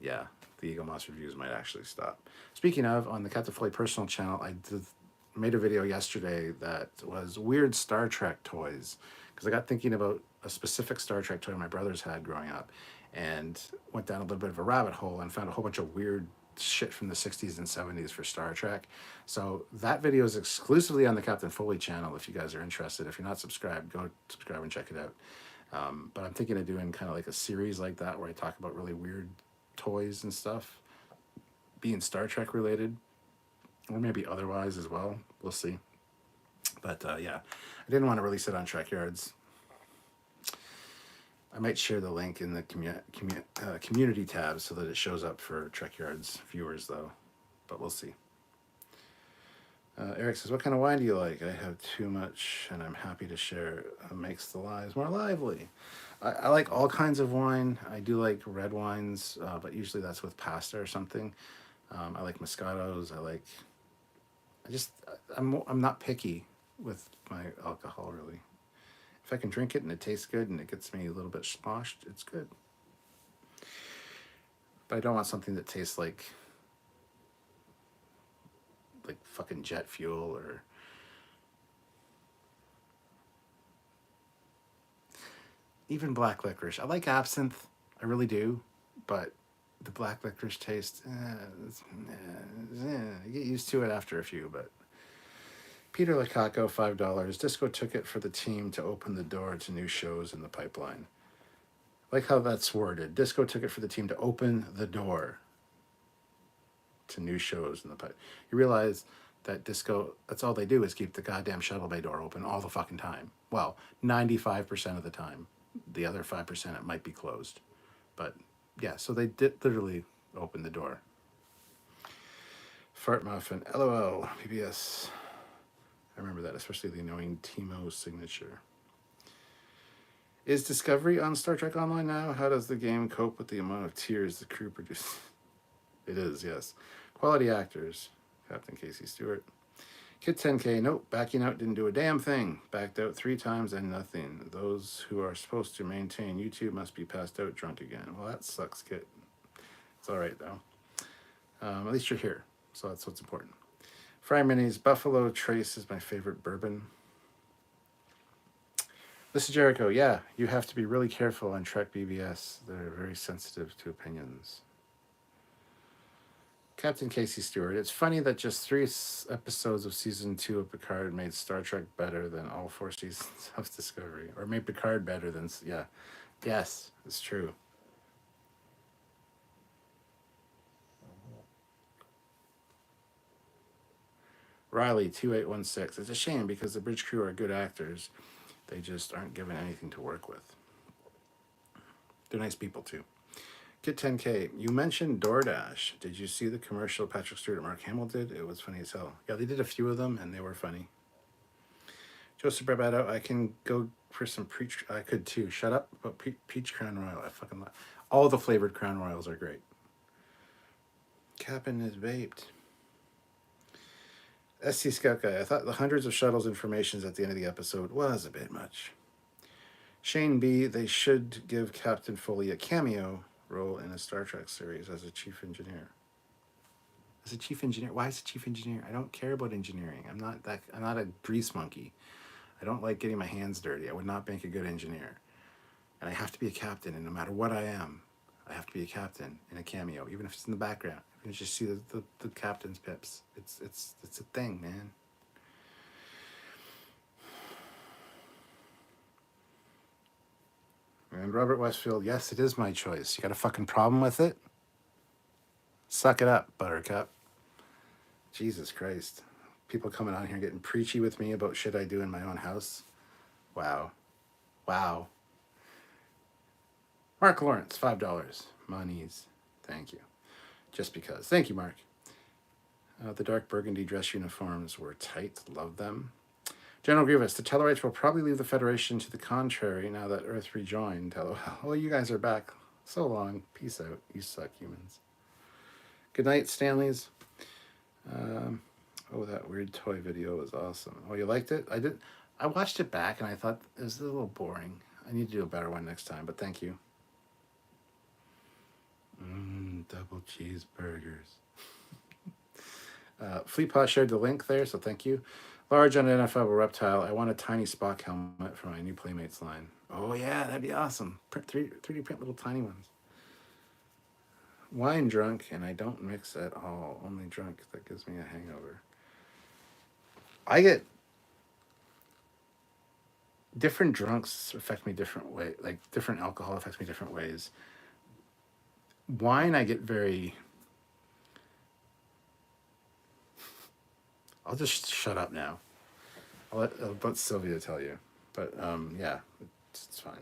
yeah, the Eagle Moss reviews might actually stop. Speaking of, on the Captain Foley personal channel, I made a video yesterday that was weird Star Trek toys, because I got thinking about a specific Star Trek toy my brothers had growing up, and went down a little bit of a rabbit hole and found a whole bunch of weird shit from the 60s and 70s for Star Trek. So that video is exclusively on the Captain Foley channel if you guys are interested. If you're not subscribed, go subscribe and check it out. But I'm thinking of doing kind of like a series like that where I talk about really weird toys and stuff, being Star Trek related, or maybe otherwise as well. We'll see. But yeah, I didn't want to release it on Trekyards. I might share the link in the community tab so that it shows up for Trekyards viewers, though. But we'll see. Eric says, what kind of wine do you like? I have too much, and I'm happy to share. Makes the lives more lively. I like all kinds of wine. I do like red wines, but usually that's with pasta or something. I like Moscatos. I'm not picky with my alcohol, really. If I can drink it and it tastes good and it gets me a little bit sloshed, it's good. But I don't want something that tastes like fucking jet fuel or even black licorice. I like absinthe, I really do, but the black licorice taste, you get used to it after a few. But Peter Lacaco, $5. Disco took it for the team to open the door to new shows in the pipeline. Like how that's worded. Disco took it for the team to open the door to new shows in the pipeline. You realize that Disco, that's all they do is keep the goddamn shuttle bay door open all the fucking time. Well, 95% of the time. The other 5% it might be closed. But yeah, so they did literally open the door. Fart Muffin, LOL, PBS. I remember that, especially the annoying Timo signature. Is Discovery on Star Trek Online now? How does the game cope with the amount of tears the crew produces? It is, yes. Quality actors. Captain Casey Stewart. Kit 10K, nope, backing out didn't do a damn thing. Backed out 3 times and nothing. Those who are supposed to maintain YouTube must be passed out drunk again. Well, that sucks, Kit. It's all right, though. At least you're here, so that's what's important. Fry Minis, Buffalo Trace is my favorite bourbon. This is Jericho. Yeah, you have to be really careful on Trek BBS. They're very sensitive to opinions. Captain Casey Stewart. It's funny that just three episodes of season 2 of Picard made Star Trek better than all 4 seasons of Discovery, or made Picard better than yeah. Yes, it's true. Riley 2816. It's a shame because the bridge crew are good actors. They just aren't given anything to work with. They're nice people too. Kit 10K, you mentioned DoorDash. Did you see the commercial Patrick Stewart and Mark Hamill did? It was funny as hell. Yeah, they did a few of them and they were funny. Joseph Barbado, I can go for some peach. I could too. Shut up about peach Crown Royal. I fucking love. All the flavored Crown Royals are great. Captain is vaped. SC Scout Guy, I thought the hundreds of shuttles informations at the end of the episode was a bit much. Shane B, they should give Captain Foley a cameo role in a Star Trek series as a chief engineer. As a chief engineer? Why is a chief engineer? I don't care about engineering. I'm not a grease monkey. I don't like getting my hands dirty. I would not make a good engineer. And I have to be a captain, and no matter what I am, I have to be a captain in a cameo, even if it's in the background. You can just see the captain's pips. It's a thing, man. And Robert Westfield, yes, it is my choice. You got a fucking problem with it? Suck it up, Buttercup. Jesus Christ. People coming on here getting preachy with me about shit I do in my own house. Wow. Wow. Mark Lawrence, $5. Monies. Thank you. Just because. Thank you, Mark. The dark burgundy dress uniforms were tight. Love them. General Grievous, the Tellarites will probably leave the Federation to the contrary now that Earth rejoined. Hello. Oh, you guys are back. So long. Peace out. You suck, humans. Good night, Stanleys. Oh, that weird toy video was awesome. Oh, you liked it? I watched it back and I thought it was a little boring. I need to do a better one next time, but thank you. Double cheeseburgers. Fleetpaw shared the link there, so thank you. Large unidentifiable reptile. I want a tiny Spock helmet for my new Playmates line. Oh yeah, that'd be awesome. 3D print little tiny ones. Wine drunk, and I don't mix at all. Only drunk. That gives me a hangover. I get different drunks affect me different way. Like different alcohol affects me different ways. Wine, I get very. I'll just shut up now. I'll let Sylvia tell you. But yeah, it's fine.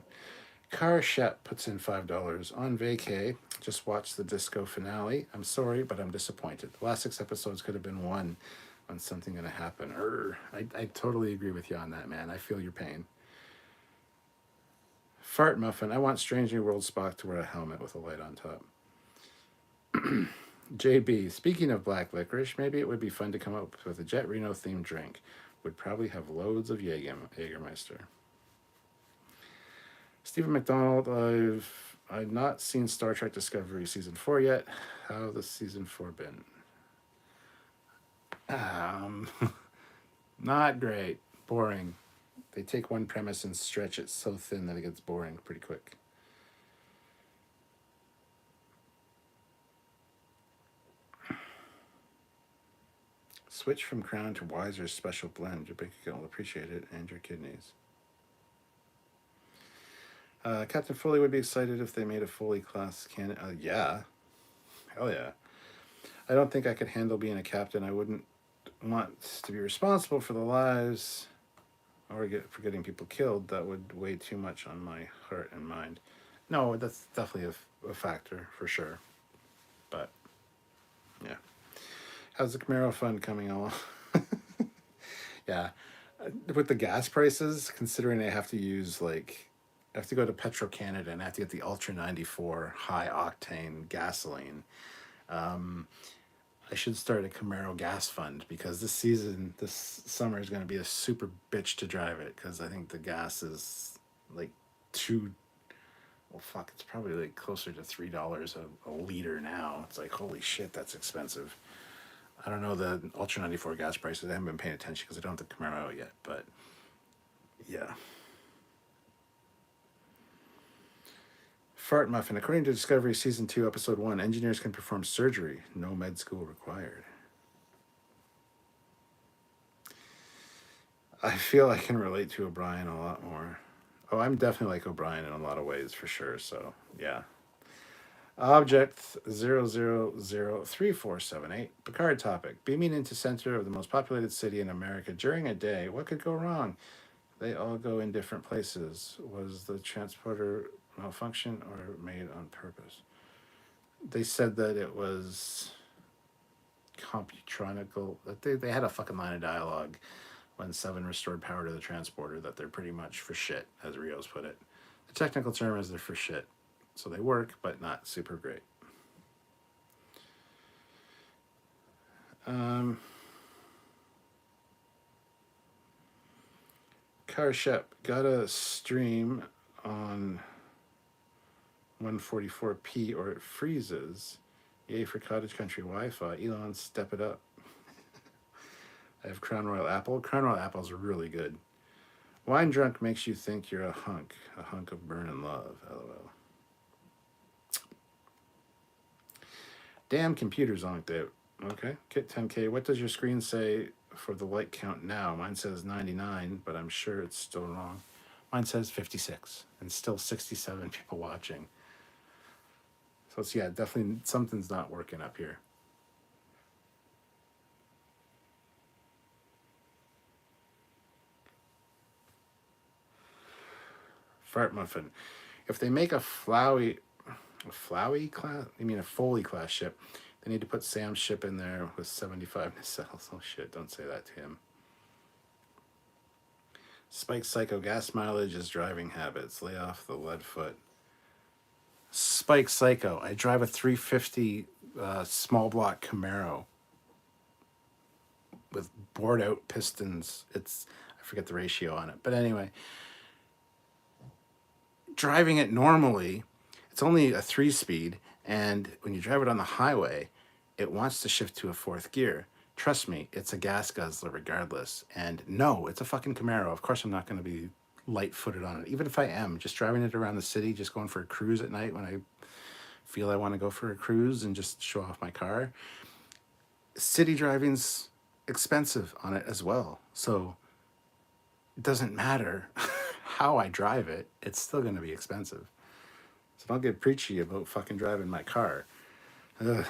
Car Shep puts in $5 on vacay. Just watched the disco finale. I'm sorry, but I'm disappointed. The last 6 episodes could have been one on something gonna happen. I totally agree with you on that, man. I feel your pain. Fart Muffin. I want Strange New World Spock to wear a helmet with a light on top. JB, speaking of black licorice, maybe it would be fun to come up with a Jet Reno themed drink. Would probably have loads of Jägermeister. Stephen McDonald, I've not seen Star Trek Discovery season 4 yet. How has season 4 been? Not great. Boring. They take one premise and stretch it so thin that it gets boring pretty quick. Switch from Crown to Wiser's special blend. Your bank account will appreciate it, and your kidneys. Captain Foley would be excited if they made a Foley class cannon. Yeah. Hell yeah. I don't think I could handle being a captain. I wouldn't want to be responsible for the lives or for getting people killed. That would weigh too much on my heart and mind. No, that's definitely a factor for sure. But, yeah. How's the Camaro fund coming along? Yeah. With the gas prices, considering I have to use I have to go to Petro-Canada and I have to get the Ultra 94 high octane gasoline. I should start a Camaro gas fund because this summer is going to be a super bitch to drive it because I think the gas is it's probably closer to $3 a liter now. It's like, holy shit, that's expensive. I don't know the Ultra 94 gas prices. I haven't been paying attention because I don't have the Camaro out yet, but yeah. Fart Muffin. According to Discovery Season 2, Episode 1, engineers can perform surgery. No med school required. I feel I can relate to O'Brien a lot more. Oh, I'm definitely like O'Brien in a lot of ways, for sure. So, yeah. Object 00003478. Picard topic. Beaming into center of the most populated city in America during a day. What could go wrong? They all go in different places. Was the transporter malfunction or made on purpose? They said that it was computronical. That they had a fucking line of dialogue when Seven restored power to the transporter that they're pretty much for shit, as Rios put it. The technical term is they're for shit. So they work, but not super great. Car Shep got a stream on 144p or it freezes. Yay for cottage country Wi-Fi. Elon, step it up. I have Crown Royal Apple. Crown Royal Apples are really good. Wine drunk makes you think you're a hunk of burning love. LOL. Damn computers zonked out. Okay, Kit 10K. What does your screen say for the like count now? Mine says 99, but I'm sure it's still wrong. Mine says 56, and still 67 people watching. So it's, yeah, definitely something's not working up here. Fart Muffin. If they make a Flowey class, you mean a Foley class ship, they need to put Sam's ship in there with 75 nacelles. Oh shit, don't say that to him. Spike Psycho, gas mileage is driving habits. Lay off the lead foot. Spike Psycho, I drive a 350 small block Camaro with bored out pistons. I forget the ratio on it. But anyway, driving it normally, it's only a 3-speed, and when you drive it on the highway, it wants to shift to a 4th gear. Trust me, it's a gas guzzler regardless. And no, it's a fucking Camaro. Of course I'm not going to be light-footed on it. Even if I am, just driving it around the city, just going for a cruise at night when I feel I want to go for a cruise and just show off my car. City driving's expensive on it as well. So it doesn't matter how I drive it, it's still going to be expensive. So don't get preachy about fucking driving my car. Ugh.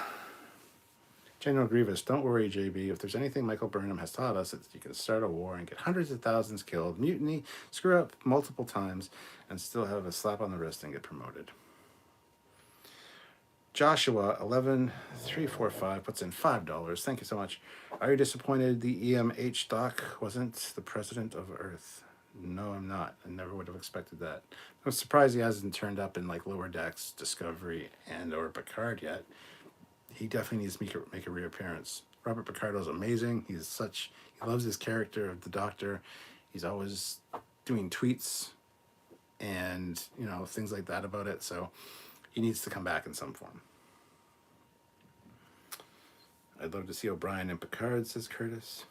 General Grievous, don't worry, JB. If there's anything Michael Burnham has taught us, it's you can start a war and get hundreds of thousands killed, mutiny, screw up multiple times, and still have a slap on the wrist and get promoted. Joshua 11345 puts in $5. Thank you so much. Are you disappointed the EMH doc wasn't the president of Earth? No, I'm not. I never would have expected that. I'm surprised he hasn't turned up in like Lower Decks, Discovery, and or Picard yet. He definitely needs to make a reappearance. Robert Picardo's amazing. He loves his character of the Doctor. He's always doing tweets and, you know, things like that about it. So he needs to come back in some form. I'd love to see O'Brien and Picard, says Curtis.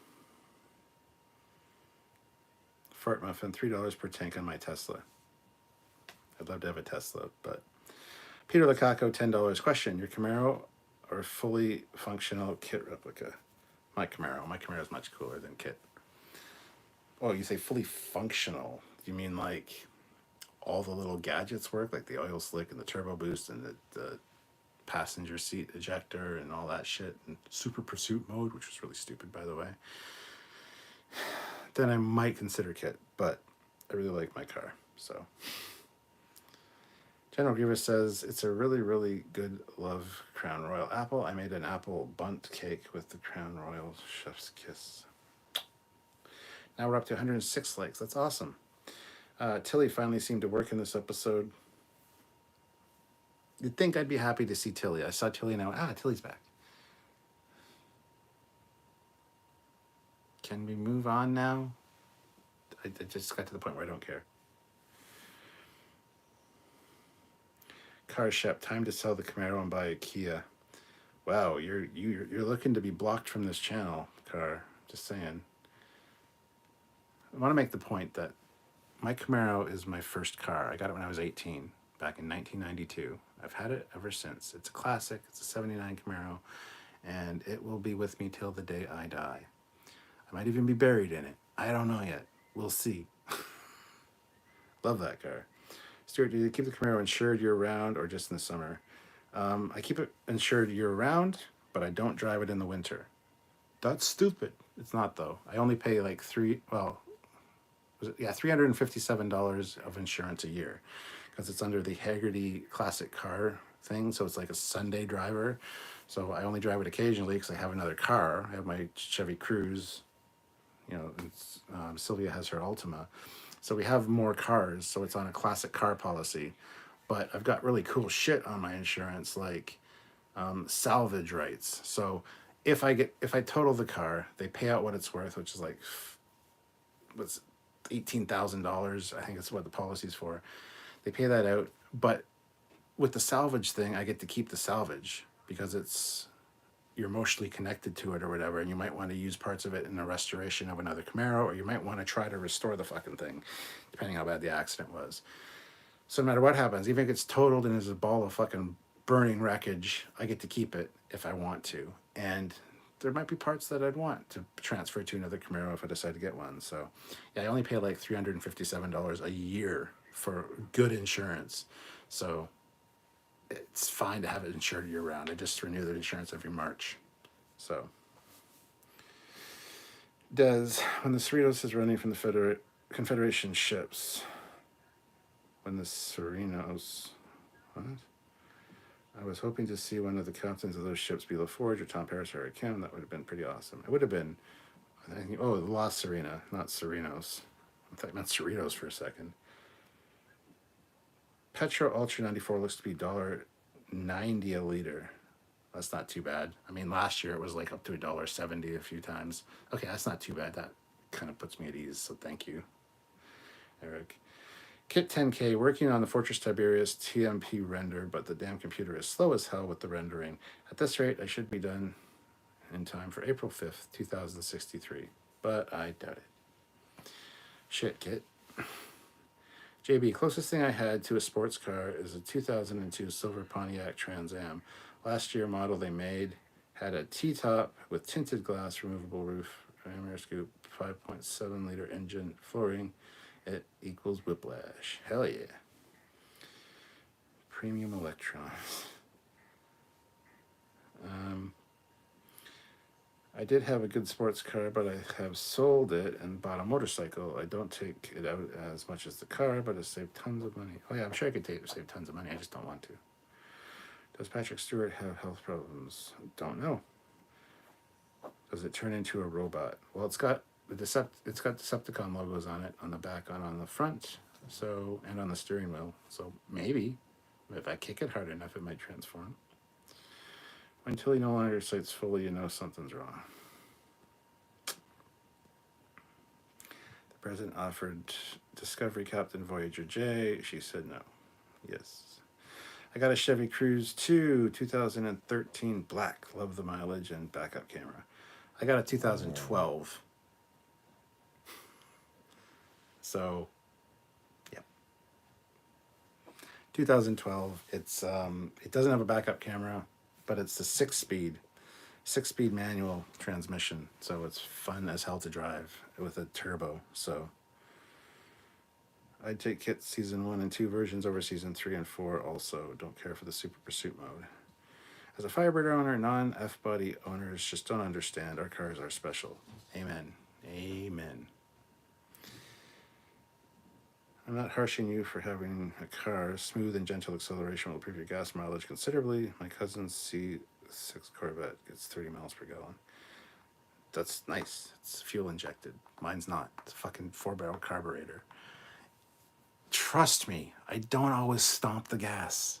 Fart Muffin, $3 per tank on my Tesla. I'd love to have a Tesla, but... Peter Lukaku, $10. Question, your Camaro or fully functional kit replica? My Camaro. My Camaro is much cooler than kit. Oh, you say fully functional. You mean like all the little gadgets work, like the oil slick and the turbo boost and the passenger seat ejector and all that shit, and super pursuit mode, which was really stupid, by the way. Then I might consider kit, but I really like my car, so. General Grievous says, it's a really, really good love Crown Royal apple. I made an apple bunt cake with the Crown Royal chef's kiss. Now we're up to 106 likes. That's awesome. Tilly finally seemed to work in this episode. You'd think I'd be happy to see Tilly. I saw Tilly and I went, Tilly's back. Can we move on now? I just got to the point where I don't care. Car Shep, time to sell the Camaro and buy a Kia. Wow, you're looking to be blocked from this channel, Car. Just saying. I want to make the point that my Camaro is my first car. I got it when I was 18. back in 1992. I've had it ever since. It's a classic. It's a 79 Camaro, and it will be with me till the day I die. I might even be buried in it. I don't know yet. We'll see. Love that car. Stuart, do you keep the Camaro insured year-round or just in the summer? I keep it insured year-round, but I don't drive it in the winter. That's stupid. It's not, though. I only pay like $357 of insurance a year because it's under the Haggerty Classic Car thing. So it's like a Sunday driver. So I only drive it occasionally because I have another car. I have my Chevy Cruze. You know, Sylvia has her Altima. So we have more cars. So it's on a classic car policy. But I've got really cool shit on my insurance, like salvage rights. So if I total the car, they pay out what it's worth, which is like what's $18,000. I think that's what the policy's for. They pay that out, but with the salvage thing, I get to keep the salvage because you're emotionally connected to it or whatever, and you might want to use parts of it in the restoration of another Camaro, or you might want to try to restore the fucking thing, depending how bad the accident was. So no matter what happens, even if it's totaled and is a ball of fucking burning wreckage, I get to keep it if I want to. And there might be parts that I'd want to transfer to another Camaro if I decide to get one. So yeah, I only pay like $357 a year for good insurance. So it's fine to have it insured year round. I just renew the insurance every March. So when the Cerritos is running from the Confederation ships, when the Serenos, what? I was hoping to see one of the captains of those ships be LaForge or Tom Paris or Harry Kim. That would have been pretty awesome. It would have been, I think, the La Serena, not Serenos. I thought I meant Cerritos for a second. Petro Ultra 94 looks to be $1.90 a liter. That's not too bad. I mean, last year it was like up to $1.70 a few times. Okay, that's not too bad. That kind of puts me at ease, so thank you, Eric. Kit 10K, working on the Fortress Tiberius TMP render, but the damn computer is slow as hell with the rendering. At this rate, I should be done in time for April 5th, 2063, but I doubt it. Shit, Kit. JB, closest thing I had to a sports car is a 2002 silver Pontiac Trans Am. Last year model they made had a T-top with tinted glass, removable roof, air scoop, 5.7 liter engine, flooring. It equals whiplash. Hell yeah. Premium electrons. I did have a good sports car, but I have sold it and bought a motorcycle. I don't take it out as much as the car, but it saved tons of money. Oh yeah, I'm sure I could save tons of money. I just don't want to. Does Patrick Stewart have health problems? Don't know. Does it turn into a robot? Well, it's got Decepticon logos on it, on the back, on the front, so, and on the steering wheel. So maybe if I kick it hard enough, it might transform. Until he no longer cites Foley, you know something's wrong. The president offered Discovery Captain Voyager J. She said no. Yes. I got a Chevy Cruze 2, 2013 black. Love the mileage and backup camera. I got a 2012. So, yeah. 2012. It doesn't have a backup camera, but it's the six-speed manual transmission. So it's fun as hell to drive with a turbo. So I'd take Kit Season 1 and 2 versions over Season 3 and 4 also. Don't care for the Super Pursuit mode. As a Firebird owner, non-F-body owners just don't understand. Our cars are special. Amen. Amen. I'm not harshing you for having a car. Smooth and gentle acceleration will improve your gas mileage considerably. My cousin's C6 Corvette gets 30 miles per gallon. That's nice. It's fuel injected. Mine's not. It's a fucking 4-barrel carburetor. Trust me, I don't always stomp the gas.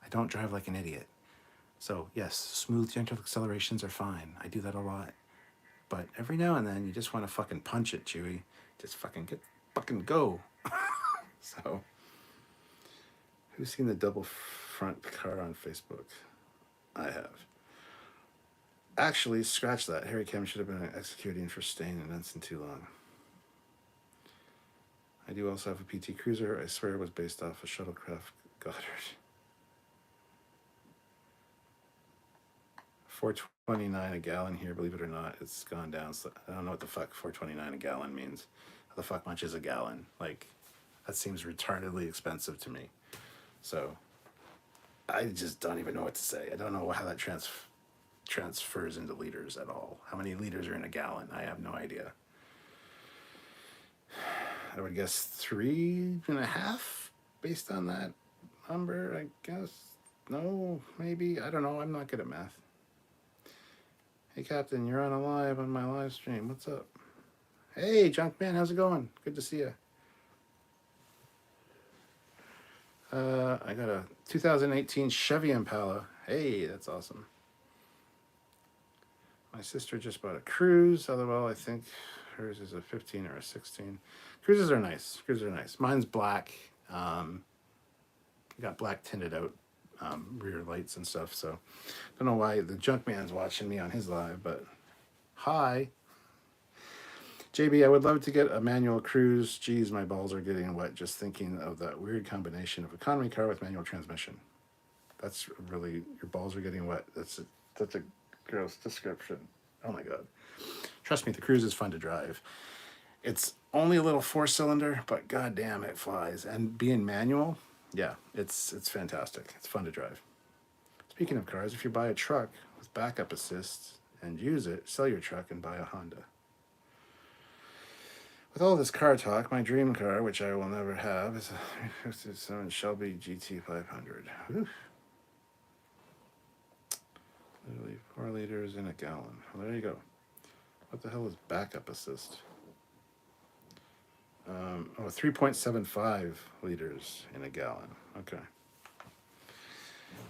I don't drive like an idiot. So yes, smooth, gentle accelerations are fine. I do that a lot. But every now and then, you just want to fucking punch it, Chewy. Just fucking go. So, who's seen the double front car on Facebook? I have. Actually, scratch that. Harry Kim should have been executing for staying in Ensign too long. I do also have a PT Cruiser. I swear it was based off a shuttlecraft Goddard. 4.29 a gallon here, believe it or not. It's gone down. So I don't know what the fuck 4.29 a gallon means. How the fuck much is a gallon? Like, that seems retardedly expensive to me. So I just don't even know what to say. I don't know how that transfers into liters at all. How many liters are in a gallon? I have no idea. I would guess 3.5 based on that number, I guess. No, maybe. I don't know. I'm not good at math. Hey, Captain, you're on a live on my live stream. What's up? Hey, Junkman, how's it going? Good to see you. I got a 2018 Chevy Impala. Hey, that's awesome. My sister just bought a Cruise. LOL, I think hers is a 15 or a 16. Cruises are nice. Cruises are nice. Mine's black. Got black tinted out rear lights and stuff. So don't know why the Junkman's watching me on his live, but hi. JB, I would love to get a manual Cruise. Geez, my balls are getting wet just thinking of that weird combination of economy car with manual transmission. That's really, your balls are getting wet. That's a gross description. Oh my God. Trust me, the Cruise is fun to drive. It's only a little 4-cylinder, but goddamn, it flies. And being manual, yeah, it's fantastic. It's fun to drive. Speaking of cars, if you buy a truck with backup assist and use it, sell your truck and buy a Honda. With all this car talk, my dream car, which I will never have, is a 357 Shelby GT500. Oof. Literally 4 liters in a gallon. Well, there you go. What the hell is backup assist? 3.75 liters in a gallon. Okay.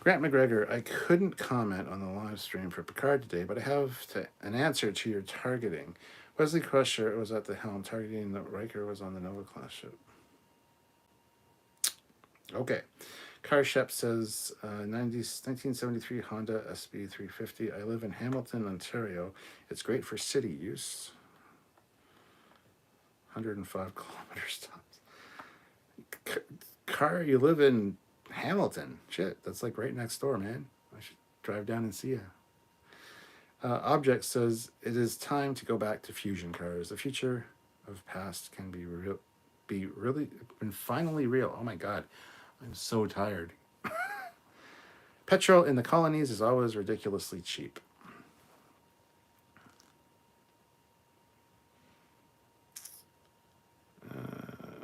Grant McGregor, I couldn't comment on the live stream for Picard today, but I have an answer to your targeting. Wesley Crusher was at the helm, targeting that Riker was on the Nova class ship. Okay. Car Shep says 1973 Honda SB350. I live in Hamilton, Ontario. It's great for city use. 105 kilometers tops. Car, you live in Hamilton. Shit, that's like right next door, man. I should drive down and see you. Object says it is time to go back to fusion cars. The future of past can been finally real. Oh my God, I'm so tired. Petrol in the colonies is always ridiculously cheap.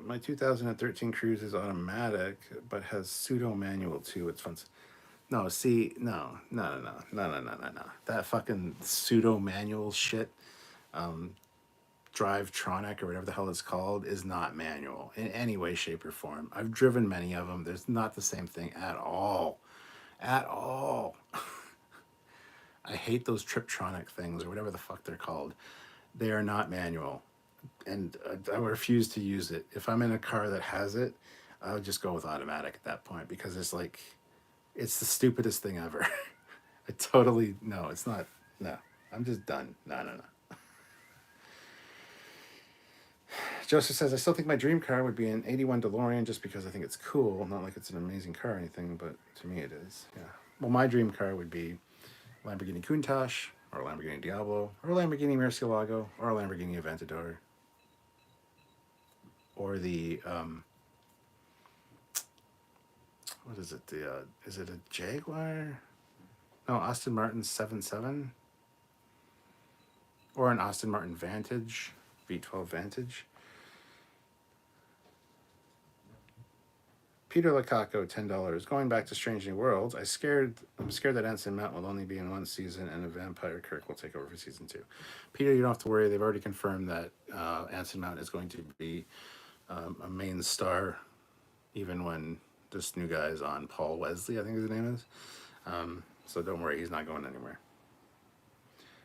My 2013 Cruise is automatic, but has pseudo manual too. It's fun. No, see, no. That fucking pseudo manual shit, Drivetronic or whatever the hell it's called, is not manual in any way, shape, or form. I've driven many of them. There's not the same thing at all. At all. I hate those Triptronic things or whatever the fuck they're called. They are not manual. And I refuse to use it. If I'm in a car that has it, I would just go with automatic at that point because it's the stupidest thing ever. No, it's not. No, I'm just done. No. Joseph says, I still think my dream car would be an 81 DeLorean just because I think it's cool. Not like it's an amazing car or anything, but to me it is. Yeah. Well, my dream car would be Lamborghini Countach or a Lamborghini Diablo or a Lamborghini Murcielago or a Lamborghini Aventador. Or the, what is it? Is it a Jaguar? No, Aston Martin 7.7. Or an Aston Martin Vantage, V12 Vantage. Peter Lukaku, $10. Going back to Strange New Worlds, I'm scared that Anson Mount will only be in one season and a Vampire Kirk will take over for season 2. Peter, you don't have to worry. They've already confirmed that Anson Mount is going to be a main star, even when this new guy is on. Paul Wesley, I think his name is. So don't worry, he's not going anywhere.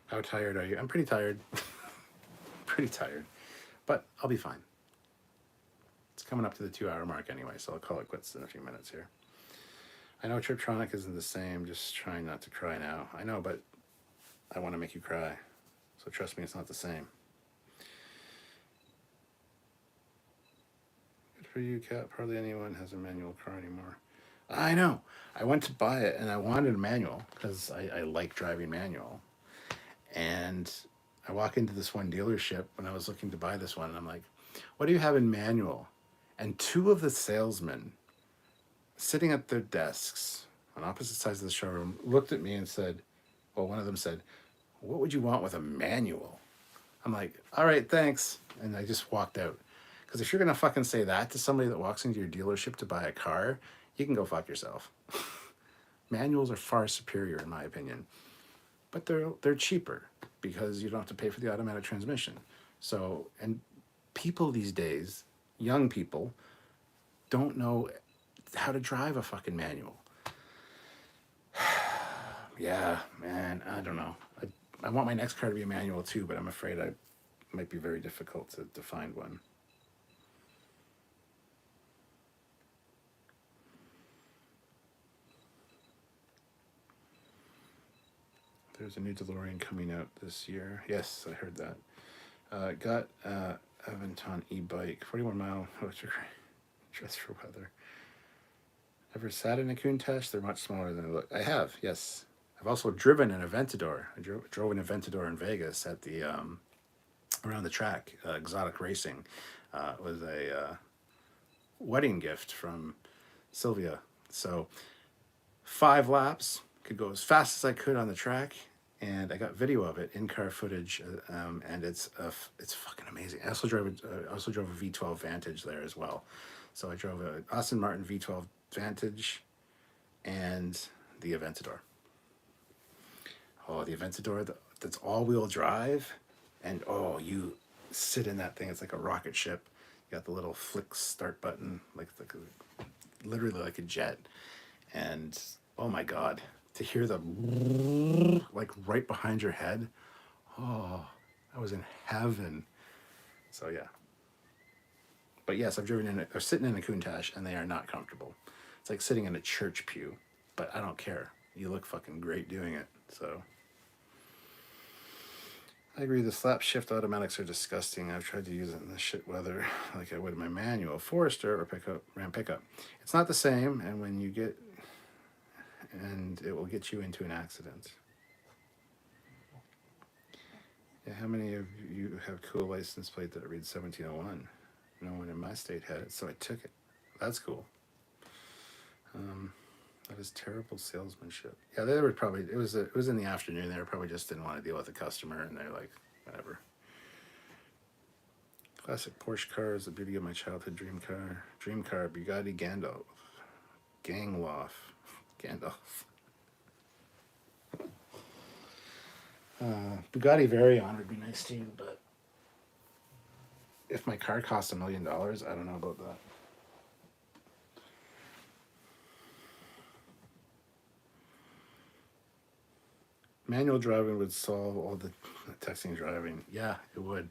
How tired are you? I'm pretty tired. Pretty tired. But I'll be fine. It's coming up to the 2-hour mark anyway, so I'll call it quits in a few minutes here. I know Triptronic isn't the same, just trying not to cry now. I know, but I want to make you cry. So trust me, it's not the same. for you, Cap. Hardly anyone has a manual car anymore. I know. I went to buy it and I wanted a manual because I like driving manual. And I walk into this one dealership when I was looking to buy this one, and I'm like, what do you have in manual? And two of the salesmen sitting at their desks on opposite sides of the showroom looked at me and said, well, one of them said, what would you want with a manual? I'm like, all right, thanks. And I just walked out. Because if you're going to fucking say that to somebody that walks into your dealership to buy a car, you can go fuck yourself. Manuals are far superior, in my opinion. But they're cheaper because you don't have to pay for the automatic transmission. So, and people these days, young people, don't know how to drive a fucking manual. Yeah, man, I don't know. I want my next car to be a manual too, but I'm afraid I might be very difficult to find one. There's a new DeLorean coming out this year. Yes, I heard that. Got Aventon e-bike, 41-mile electric dress for weather. Ever sat in a Countach? They're much smaller than they look. I have, yes. I've also driven an Aventador. I drove an Aventador in Vegas at the around the track. Exotic Racing was a wedding gift from Sylvia. So 5 laps, could go as fast as I could on the track, and I got video of it, in-car footage, and it's fucking amazing. I also drove a V12 Vantage there as well. So I drove a Aston Martin V12 Vantage and the Aventador. Oh, the Aventador, that's all-wheel drive, and oh, you sit in that thing, it's like a rocket ship. You got the little flick start button, literally like a jet, and oh my God, to hear the like right behind your head, oh, I was in heaven. So yeah. But yes, I've driven in or sitting in a Countach, and they are not comfortable. It's like sitting in a church pew, but I don't care. You look fucking great doing it. So I agree, the slap shift automatics are disgusting. I've tried to use it in the shit weather like I would in my manual Forester or Ram pickup. It's not the same, and it will get you into an accident. Yeah, how many of you have cool license plate that reads 1701? No one in my state had it, so I took it. That's cool. That is terrible salesmanship. Yeah, they were probably, it was in the afternoon. They were probably just didn't want to deal with the customer, and they're like, whatever. Classic Porsche car is the beauty of my childhood dream car. Dream car, Bugatti Gandalf. Gandalf. Bugatti Veyron would be nice too, but if my car costs $1 million, I don't know about that. Manual driving would solve all the texting driving. Yeah, it would.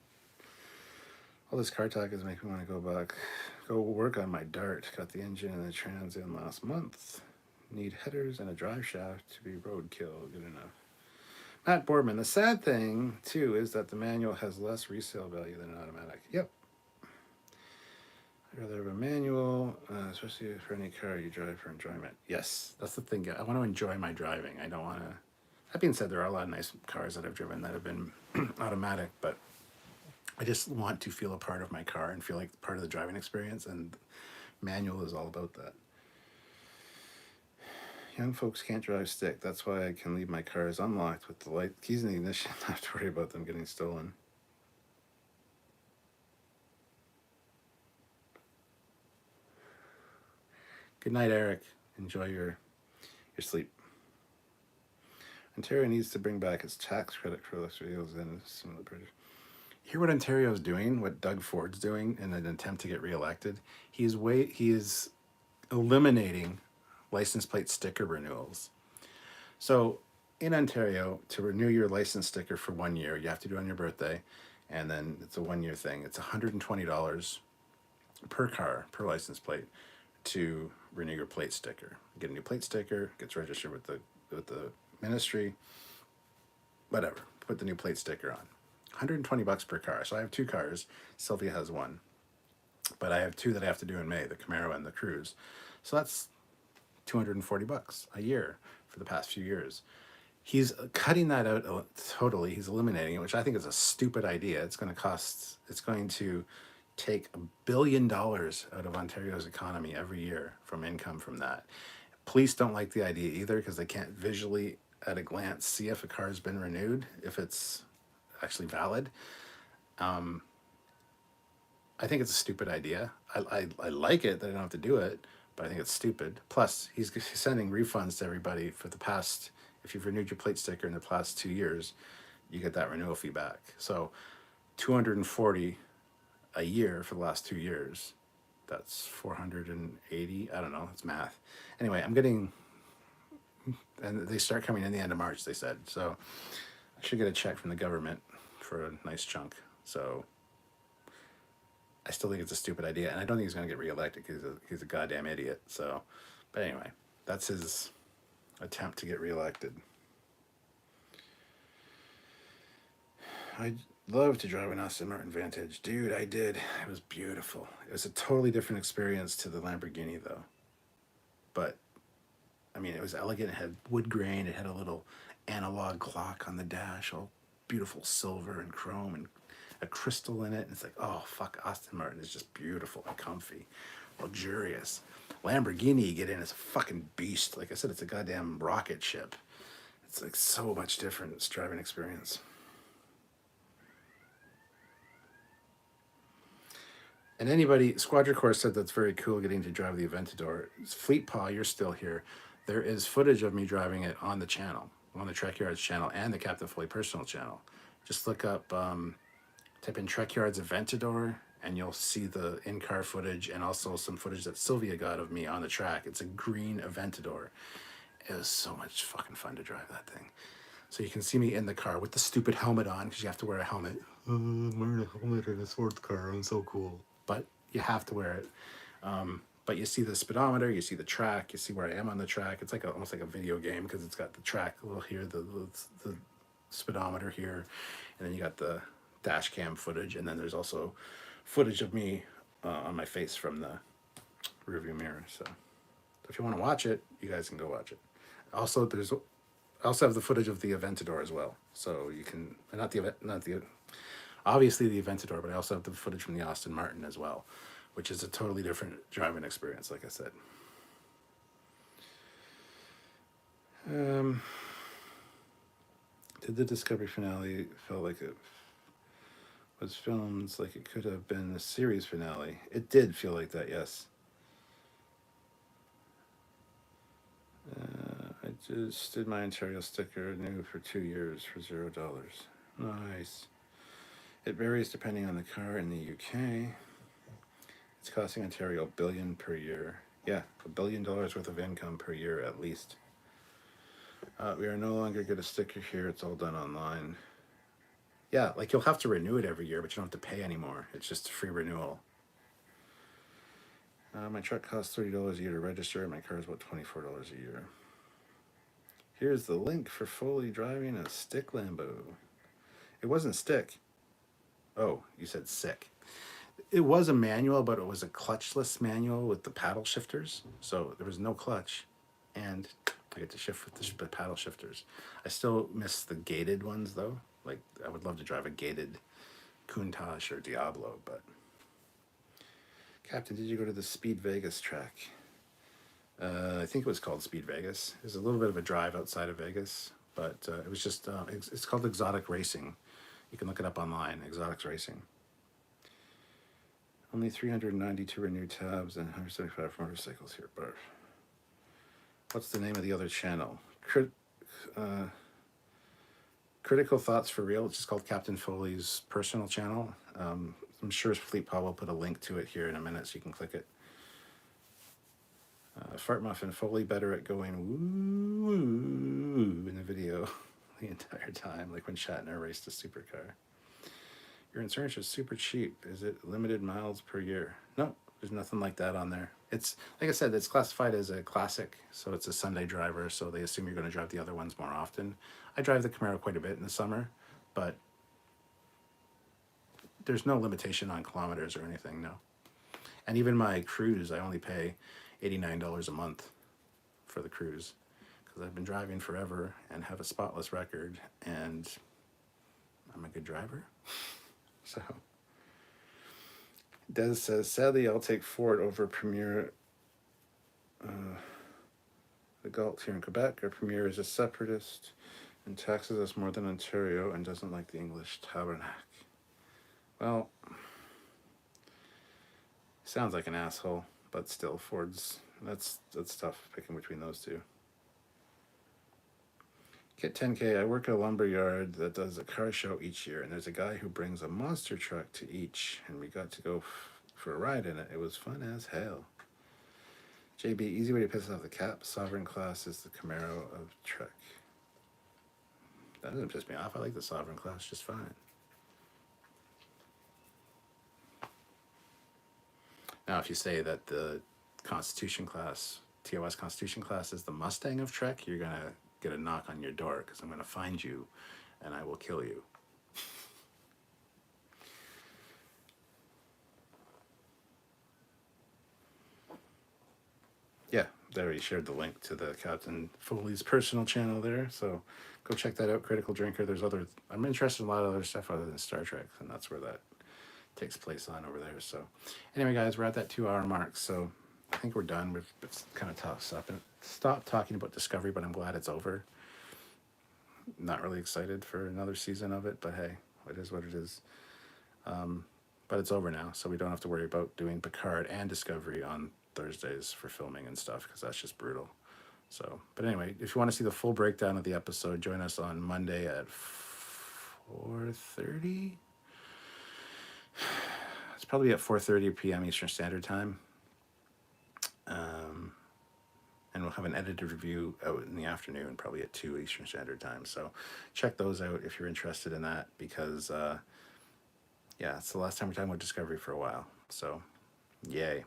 All this car talk is making me want to go work on my Dart. Got the engine and the trans in last month. Need headers and a drive shaft to be roadkill. Good enough. Matt Boardman. The sad thing, too, is that the manual has less resale value than an automatic. Yep. I'd rather have a manual, especially for any car you drive for enjoyment. Yes, that's the thing. I want to enjoy my driving. I don't want to... That being said, there are a lot of nice cars that I've driven that have been automatic, but I just want to feel a part of my car and feel like part of the driving experience, and manual is all about that. Young folks can't drive stick. That's why I can leave my cars unlocked with the light keys in the ignition. I don't have to worry about them getting stolen. Good night, Eric. Enjoy your sleep. Ontario needs to bring back its tax credit for those vehicles and some of the British. Hear what Ontario's doing, what Doug Ford's doing in an attempt to get reelected? He is eliminating license plate sticker renewals. So in Ontario, to renew your license sticker for 1 year, you have to do it on your birthday, and then it's a 1 year thing. It's $120 per car, per license plate, to renew your plate sticker. Get a new plate sticker, gets registered with the ministry, whatever. Put the new plate sticker on. $120 per car. So I have 2 cars. Sylvia has 1. but I have two that I have to do in May, the Camaro and the Cruise. So that's $240 a year for the past few years. He's cutting that out totally. He's eliminating it, which I think is a stupid idea. It's going to take $1 billion out of Ontario's economy every year from income from that. Police don't like the idea either because they can't visually at a glance see if a car's been renewed, if it's actually valid. I think it's a stupid idea. I like it that I don't have to do it, but I think it's stupid. Plus, he's sending refunds to everybody for the past, if you've renewed your plate sticker in the past 2 years, you get that renewal fee back. So 240 a year for the last 2 years. That's 480. I don't know. It's math. Anyway, and they start coming in the end of March, they said. So I should get a check from the government for a nice chunk. So I still think it's a stupid idea, and I don't think he's going to get reelected because he's a goddamn idiot. So, but anyway, that's his attempt to get reelected. I love to drive an Aston Martin Vantage. Dude, I did. It was beautiful. It was a totally different experience to the Lamborghini, though. But, I mean, it was elegant. It had wood grain. It had a little analog clock on the dash, all beautiful silver and chrome and a crystal in it. And it's like, oh, fuck, Aston Martin is just beautiful and comfy, luxurious. Lamborghini, you get in, it's a fucking beast. Like I said, it's a goddamn rocket ship. It's like so much different. It's driving experience. And anybody, Squadra Corps said that's very cool getting to drive the Aventador. Fleet Paw, you're still here. There is footage of me driving it on the channel, on the Trekyards channel and the Captain Foley personal channel. Just look up, type in Trekyards Aventador, and you'll see the in-car footage and also some footage that Sylvia got of me on the track. It's a green Aventador. It was so much fucking fun to drive that thing. So you can see me in the car with the stupid helmet on, because you have to wear a helmet. I'm wearing a helmet in a sports car. I'm so cool. But you have to wear it. But you see the speedometer, you see the track, you see where I am on the track. It's like almost like a video game because it's got the track a little here, the speedometer here, and then you got the dash cam footage, and then there's also footage of me on my face from the rearview mirror. So if you want to watch it, you guys can go watch it. Also, I also have the footage of the Aventador as well. So you can obviously the Aventador, but I also have the footage from the Aston Martin as well, which is a totally different driving experience, like I said. Did the Discovery finale feel like it was filmed like it could have been a series finale? It did feel like that, yes. I just did my Ontario sticker new for 2 years for $0. Nice. It varies depending on the car in the UK. It's costing Ontario $1 billion per year. Yeah, $1 billion worth of income per year at least. We are no longer get a sticker here. It's all done online. Yeah, like you'll have to renew it every year, but you don't have to pay anymore. It's just a free renewal. My truck costs $30 a year to register, and my car is about $24 a year. Here's the link for Foley driving a stick Lambo. It wasn't stick. Oh, you said sick. It was a manual, but it was a clutchless manual with the paddle shifters. So there was no clutch, and I get to shift with the paddle shifters. I still miss the gated ones, though. Like, I would love to drive a gated Countach or Diablo, but... Captain, did you go to the Speed Vegas track? I think it was called Speed Vegas. It was a little bit of a drive outside of Vegas, but it was just, it's called Exotic Racing. You can look it up online, Exotics Racing. Only 392 renewed tabs and 175 for motorcycles here, but what's the name of the other channel? Critical Thoughts for Real, it's just called Captain Foley's personal channel. I'm sure Fleet Paul will put a link to it here in a minute so you can click it. Fart Muffin, Foley better at going woo in the video the entire time, like when Shatner raced a supercar. Your insurance is super cheap. Is it limited miles per year? No, there's nothing like that on there. It's, like I said, it's classified as a classic, so it's a Sunday driver, so they assume you're going to drive the other ones more often. I drive the Camaro quite a bit in the summer, but there's no limitation on kilometers or anything, no. And even my cruise, I only pay $89 a month for the cruise because I've been driving forever and have a spotless record, and I'm a good driver. So Des says, sadly, I'll take Ford over Premier. The Galt here in Quebec. Our Premier is a separatist and taxes us more than Ontario and doesn't like the English tabernacle. Well, sounds like an asshole, but still, Ford's that's tough picking between those two. Get 10K. I work at a lumber yard that does a car show each year, and there's a guy who brings a monster truck to each, and we got to go for a ride in it. It was fun as hell. JB, easy way to piss off the cap. Sovereign class is the Camaro of Trek. That doesn't piss me off. I like the Sovereign class just fine. Now, if you say that the Constitution class, TOS Constitution class, is the Mustang of Trek, you're going to get a knock on your door because I'm going to find you and I will kill you. Yeah, I already shared the link to the Captain Foley's personal channel there, so go check that out, Critical Drinker. There's other, I'm interested in a lot of other stuff other than Star Trek, and that's where that takes place on over there. So anyway, guys, we're at that 2 hour mark, so I think we're done. We've kind of stopped talking about Discovery, but I'm glad it's over. Not really excited for another season of it, but hey, it is what it is. But it's over now, so we don't have to worry about doing Picard and Discovery on Thursdays for filming and stuff, because that's just brutal. So, but anyway, if you want to see the full breakdown of the episode, join us on Monday at 4:30. It's probably at 4:30 p.m. Eastern Standard Time. And we'll have an edited review out in the afternoon, probably at 2 Eastern Standard Time. So check those out if you're interested in that, because, yeah, it's the last time we're talking about Discovery for a while. So, yay.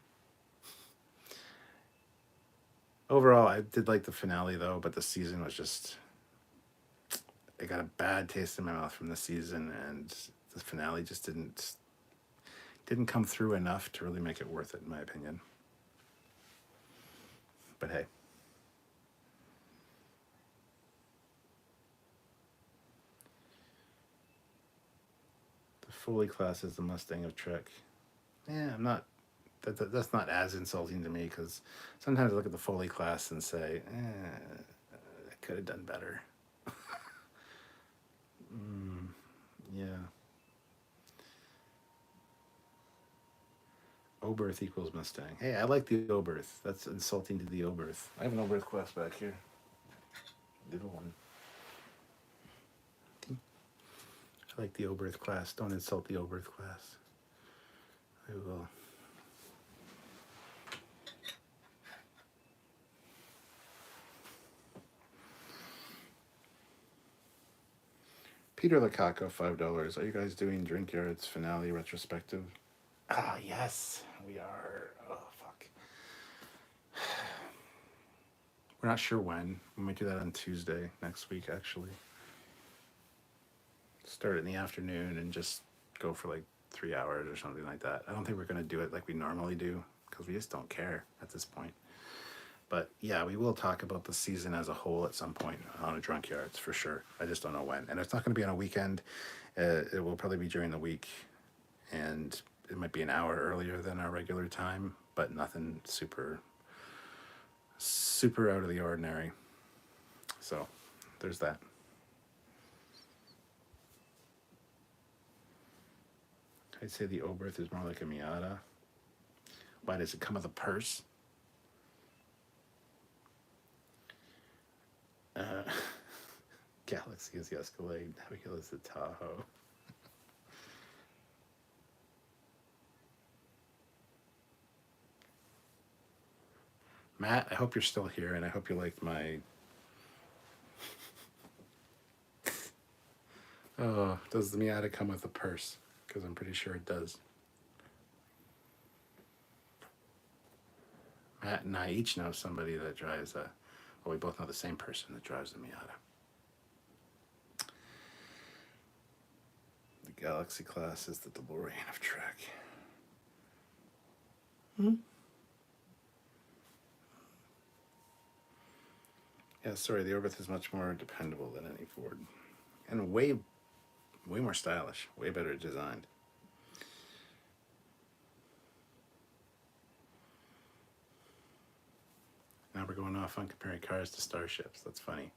Overall, I did like the finale, though, but the season was just... I got a bad taste in my mouth from the season, and the finale just didn't come through enough to really make it worth it, in my opinion. But hey. The Foley class is the Mustang of Trek. Yeah, I'm not... That's not as insulting to me, because sometimes I look at the Foley class and say, I could have done better. Yeah. Oberth equals Mustang. Hey, I like the Oberth. That's insulting to the Oberth. I have an Oberth class back here. Little one. I like the Oberth class. Don't insult the Oberth class. I will. Peter Lukaku, $5. Are you guys doing Trekyards finale retrospective? Ah, yes, we are. Oh, fuck. We're not sure when. We might do that on Tuesday next week, actually. Start it in the afternoon and just go for like 3 hours or something like that. I don't think we're going to do it like we normally do, because we just don't care at this point. But yeah, we will talk about the season as a whole at some point on a Trekyards for sure. I just don't know when. And it's not going to be on a weekend. It will probably be during the week. And it might be an hour earlier than our regular time, but nothing super out of the ordinary. So there's that. I'd say the Oberth is more like a Miata. Why does it come with a purse? Galaxy is the Escalade, Nebula is the Tahoe. Matt, I hope you're still here, and I hope you liked my... Oh, does the Miata come with a purse? Because I'm pretty sure it does. Matt and I each know somebody that drives a... Well, we both know the same person that drives the Miata. The Galaxy class is the DeLorean of Trek. Yeah, sorry, the Orbith is much more dependable than any Ford. And way more stylish, way better designed. Now we're going off on comparing cars to starships. That's funny.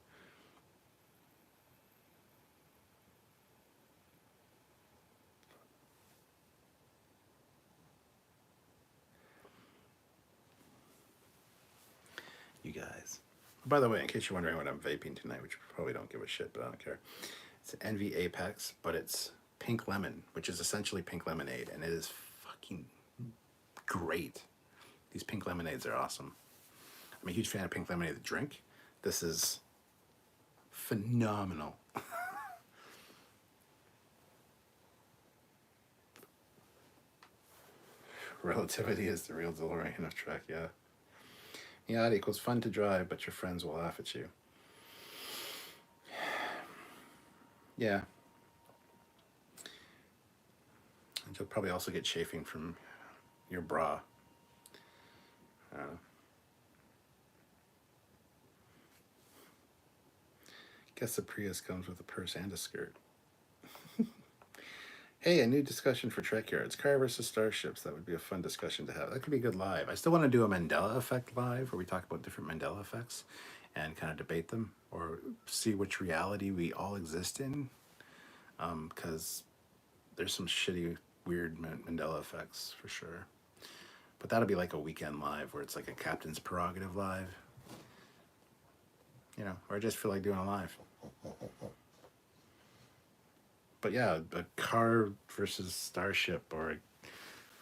You guys. By the way, in case you're wondering what I'm vaping tonight, which you probably don't give a shit, but I don't care. It's an NV Apex, but it's pink lemon, which is essentially pink lemonade, and it is fucking great. These pink lemonades are awesome. I'm a huge fan of pink lemonade, the drink. This is phenomenal. Relativity is the real DeLorean of Trek, yeah. Yeah, it equals fun to drive, but your friends will laugh at you. Yeah. And you'll probably also get chafing from your bra. Guess the Prius comes with a purse and a skirt. Hey, a new discussion for Trekyards. Car versus starships. That would be a fun discussion to have. That could be good live. I still want to do a Mandela effect live where we talk about different Mandela effects and kind of debate them or see which reality we all exist in. Because there's some shitty, weird Mandela effects for sure. But that'll be like a weekend live where it's like a captain's prerogative live. You know, or I just feel like doing a live. But yeah, a car versus starship, or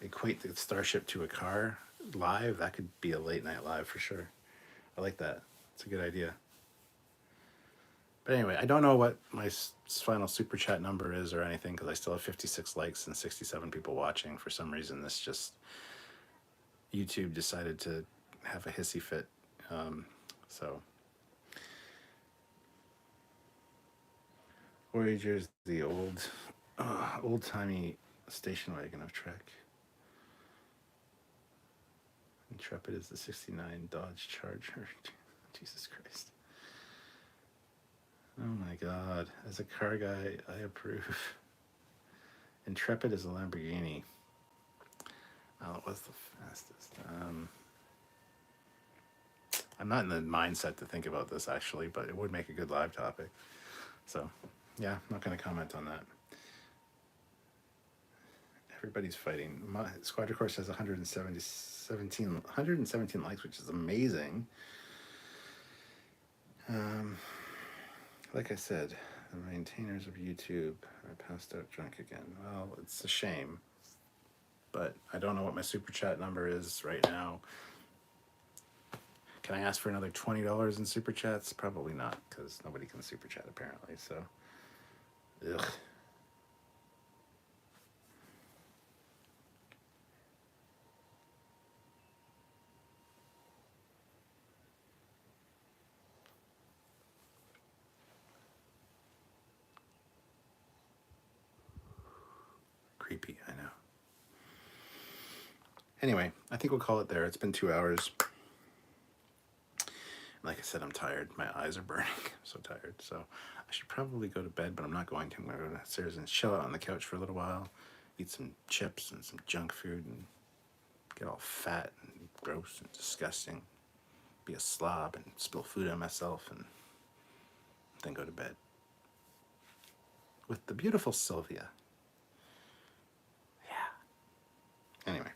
equate the starship to a car live, that could be a late night live for sure. I like that. It's a good idea. But anyway, I don't know what my final super chat number is or anything because I still have 56 likes and 67 people watching. For some reason, this just YouTube decided to have a hissy fit. So Voyager's the old-timey station wagon of Trek. Intrepid is the 69 Dodge Charger. Jesus Christ. Oh my God. As a car guy, I approve. Intrepid is a Lamborghini. Oh, it was the fastest. I'm not in the mindset to think about this actually, but it would make a good live topic. So, yeah, I'm not going to comment on that. Everybody's fighting. My Squadra Course has 117 likes, which is amazing. Like I said, the maintainers of YouTube are passed out drunk again. Well, it's a shame, but I don't know what my super chat number is right now. Can I ask for another $20 in super chats? Probably not, because nobody can super chat apparently. So, ugh. Creepy, I know. Anyway, I think we'll call it there. It's been 2 hours. Like I said, I'm tired. My eyes are burning. I'm so tired. So I should probably go to bed, but I'm not going to. I'm going to go downstairs and chill out on the couch for a little while, eat some chips and some junk food, and get all fat and gross and disgusting, be a slob and spill food on myself, and then go to bed with the beautiful Sylvia. Yeah. Anyway,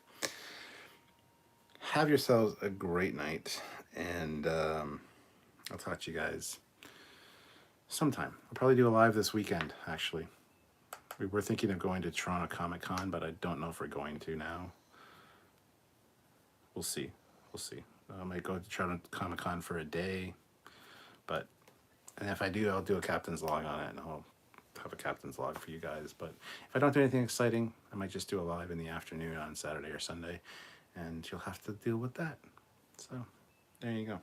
have yourselves a great night, and I'll talk to you guys sometime. I'll probably do a live this weekend, actually. We were thinking of going to Toronto Comic Con, but I don't know if we're going to now. We'll see. We'll see. I might go to Toronto Comic Con for a day, and if I do, I'll do a captain's log on it, and I'll have a captain's log for you guys. But if I don't do anything exciting, I might just do a live in the afternoon on Saturday or Sunday, and you'll have to deal with that. So, there you go.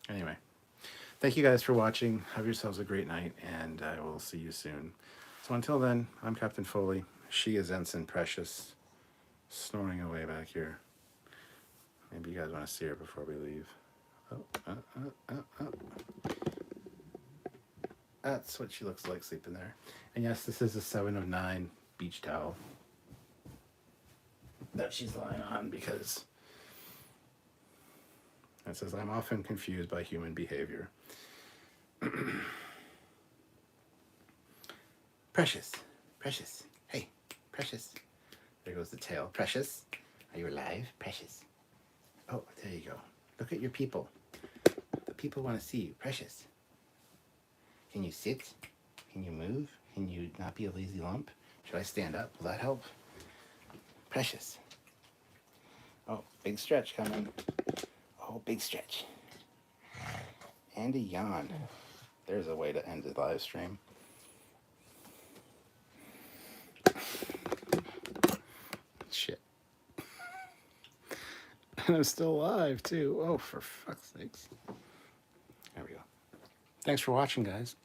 Anyway, thank you guys for watching. Have yourselves a great night, and I will see you soon. So until then, I'm Captain Foley. She is Ensign Precious, snoring away back here. Maybe you guys want to see her before we leave. Oh. That's what she looks like sleeping there. And yes, this is a 709 beach towel that she's lying on because it says, I'm often confused by human behavior. Precious. Hey, Precious. There goes the tail. Precious, are you alive? Precious. Oh, there you go. Look at your people. The people want to see you. Precious. Can you sit? Can you move? Can you not be a lazy lump? Should I stand up? Will that help? Precious. Oh, big stretch coming. Oh, big stretch. And a yawn. There's a way to end the live stream. Shit. And I'm still alive, too. Oh, for fuck's sakes. There we go. Thanks for watching, guys.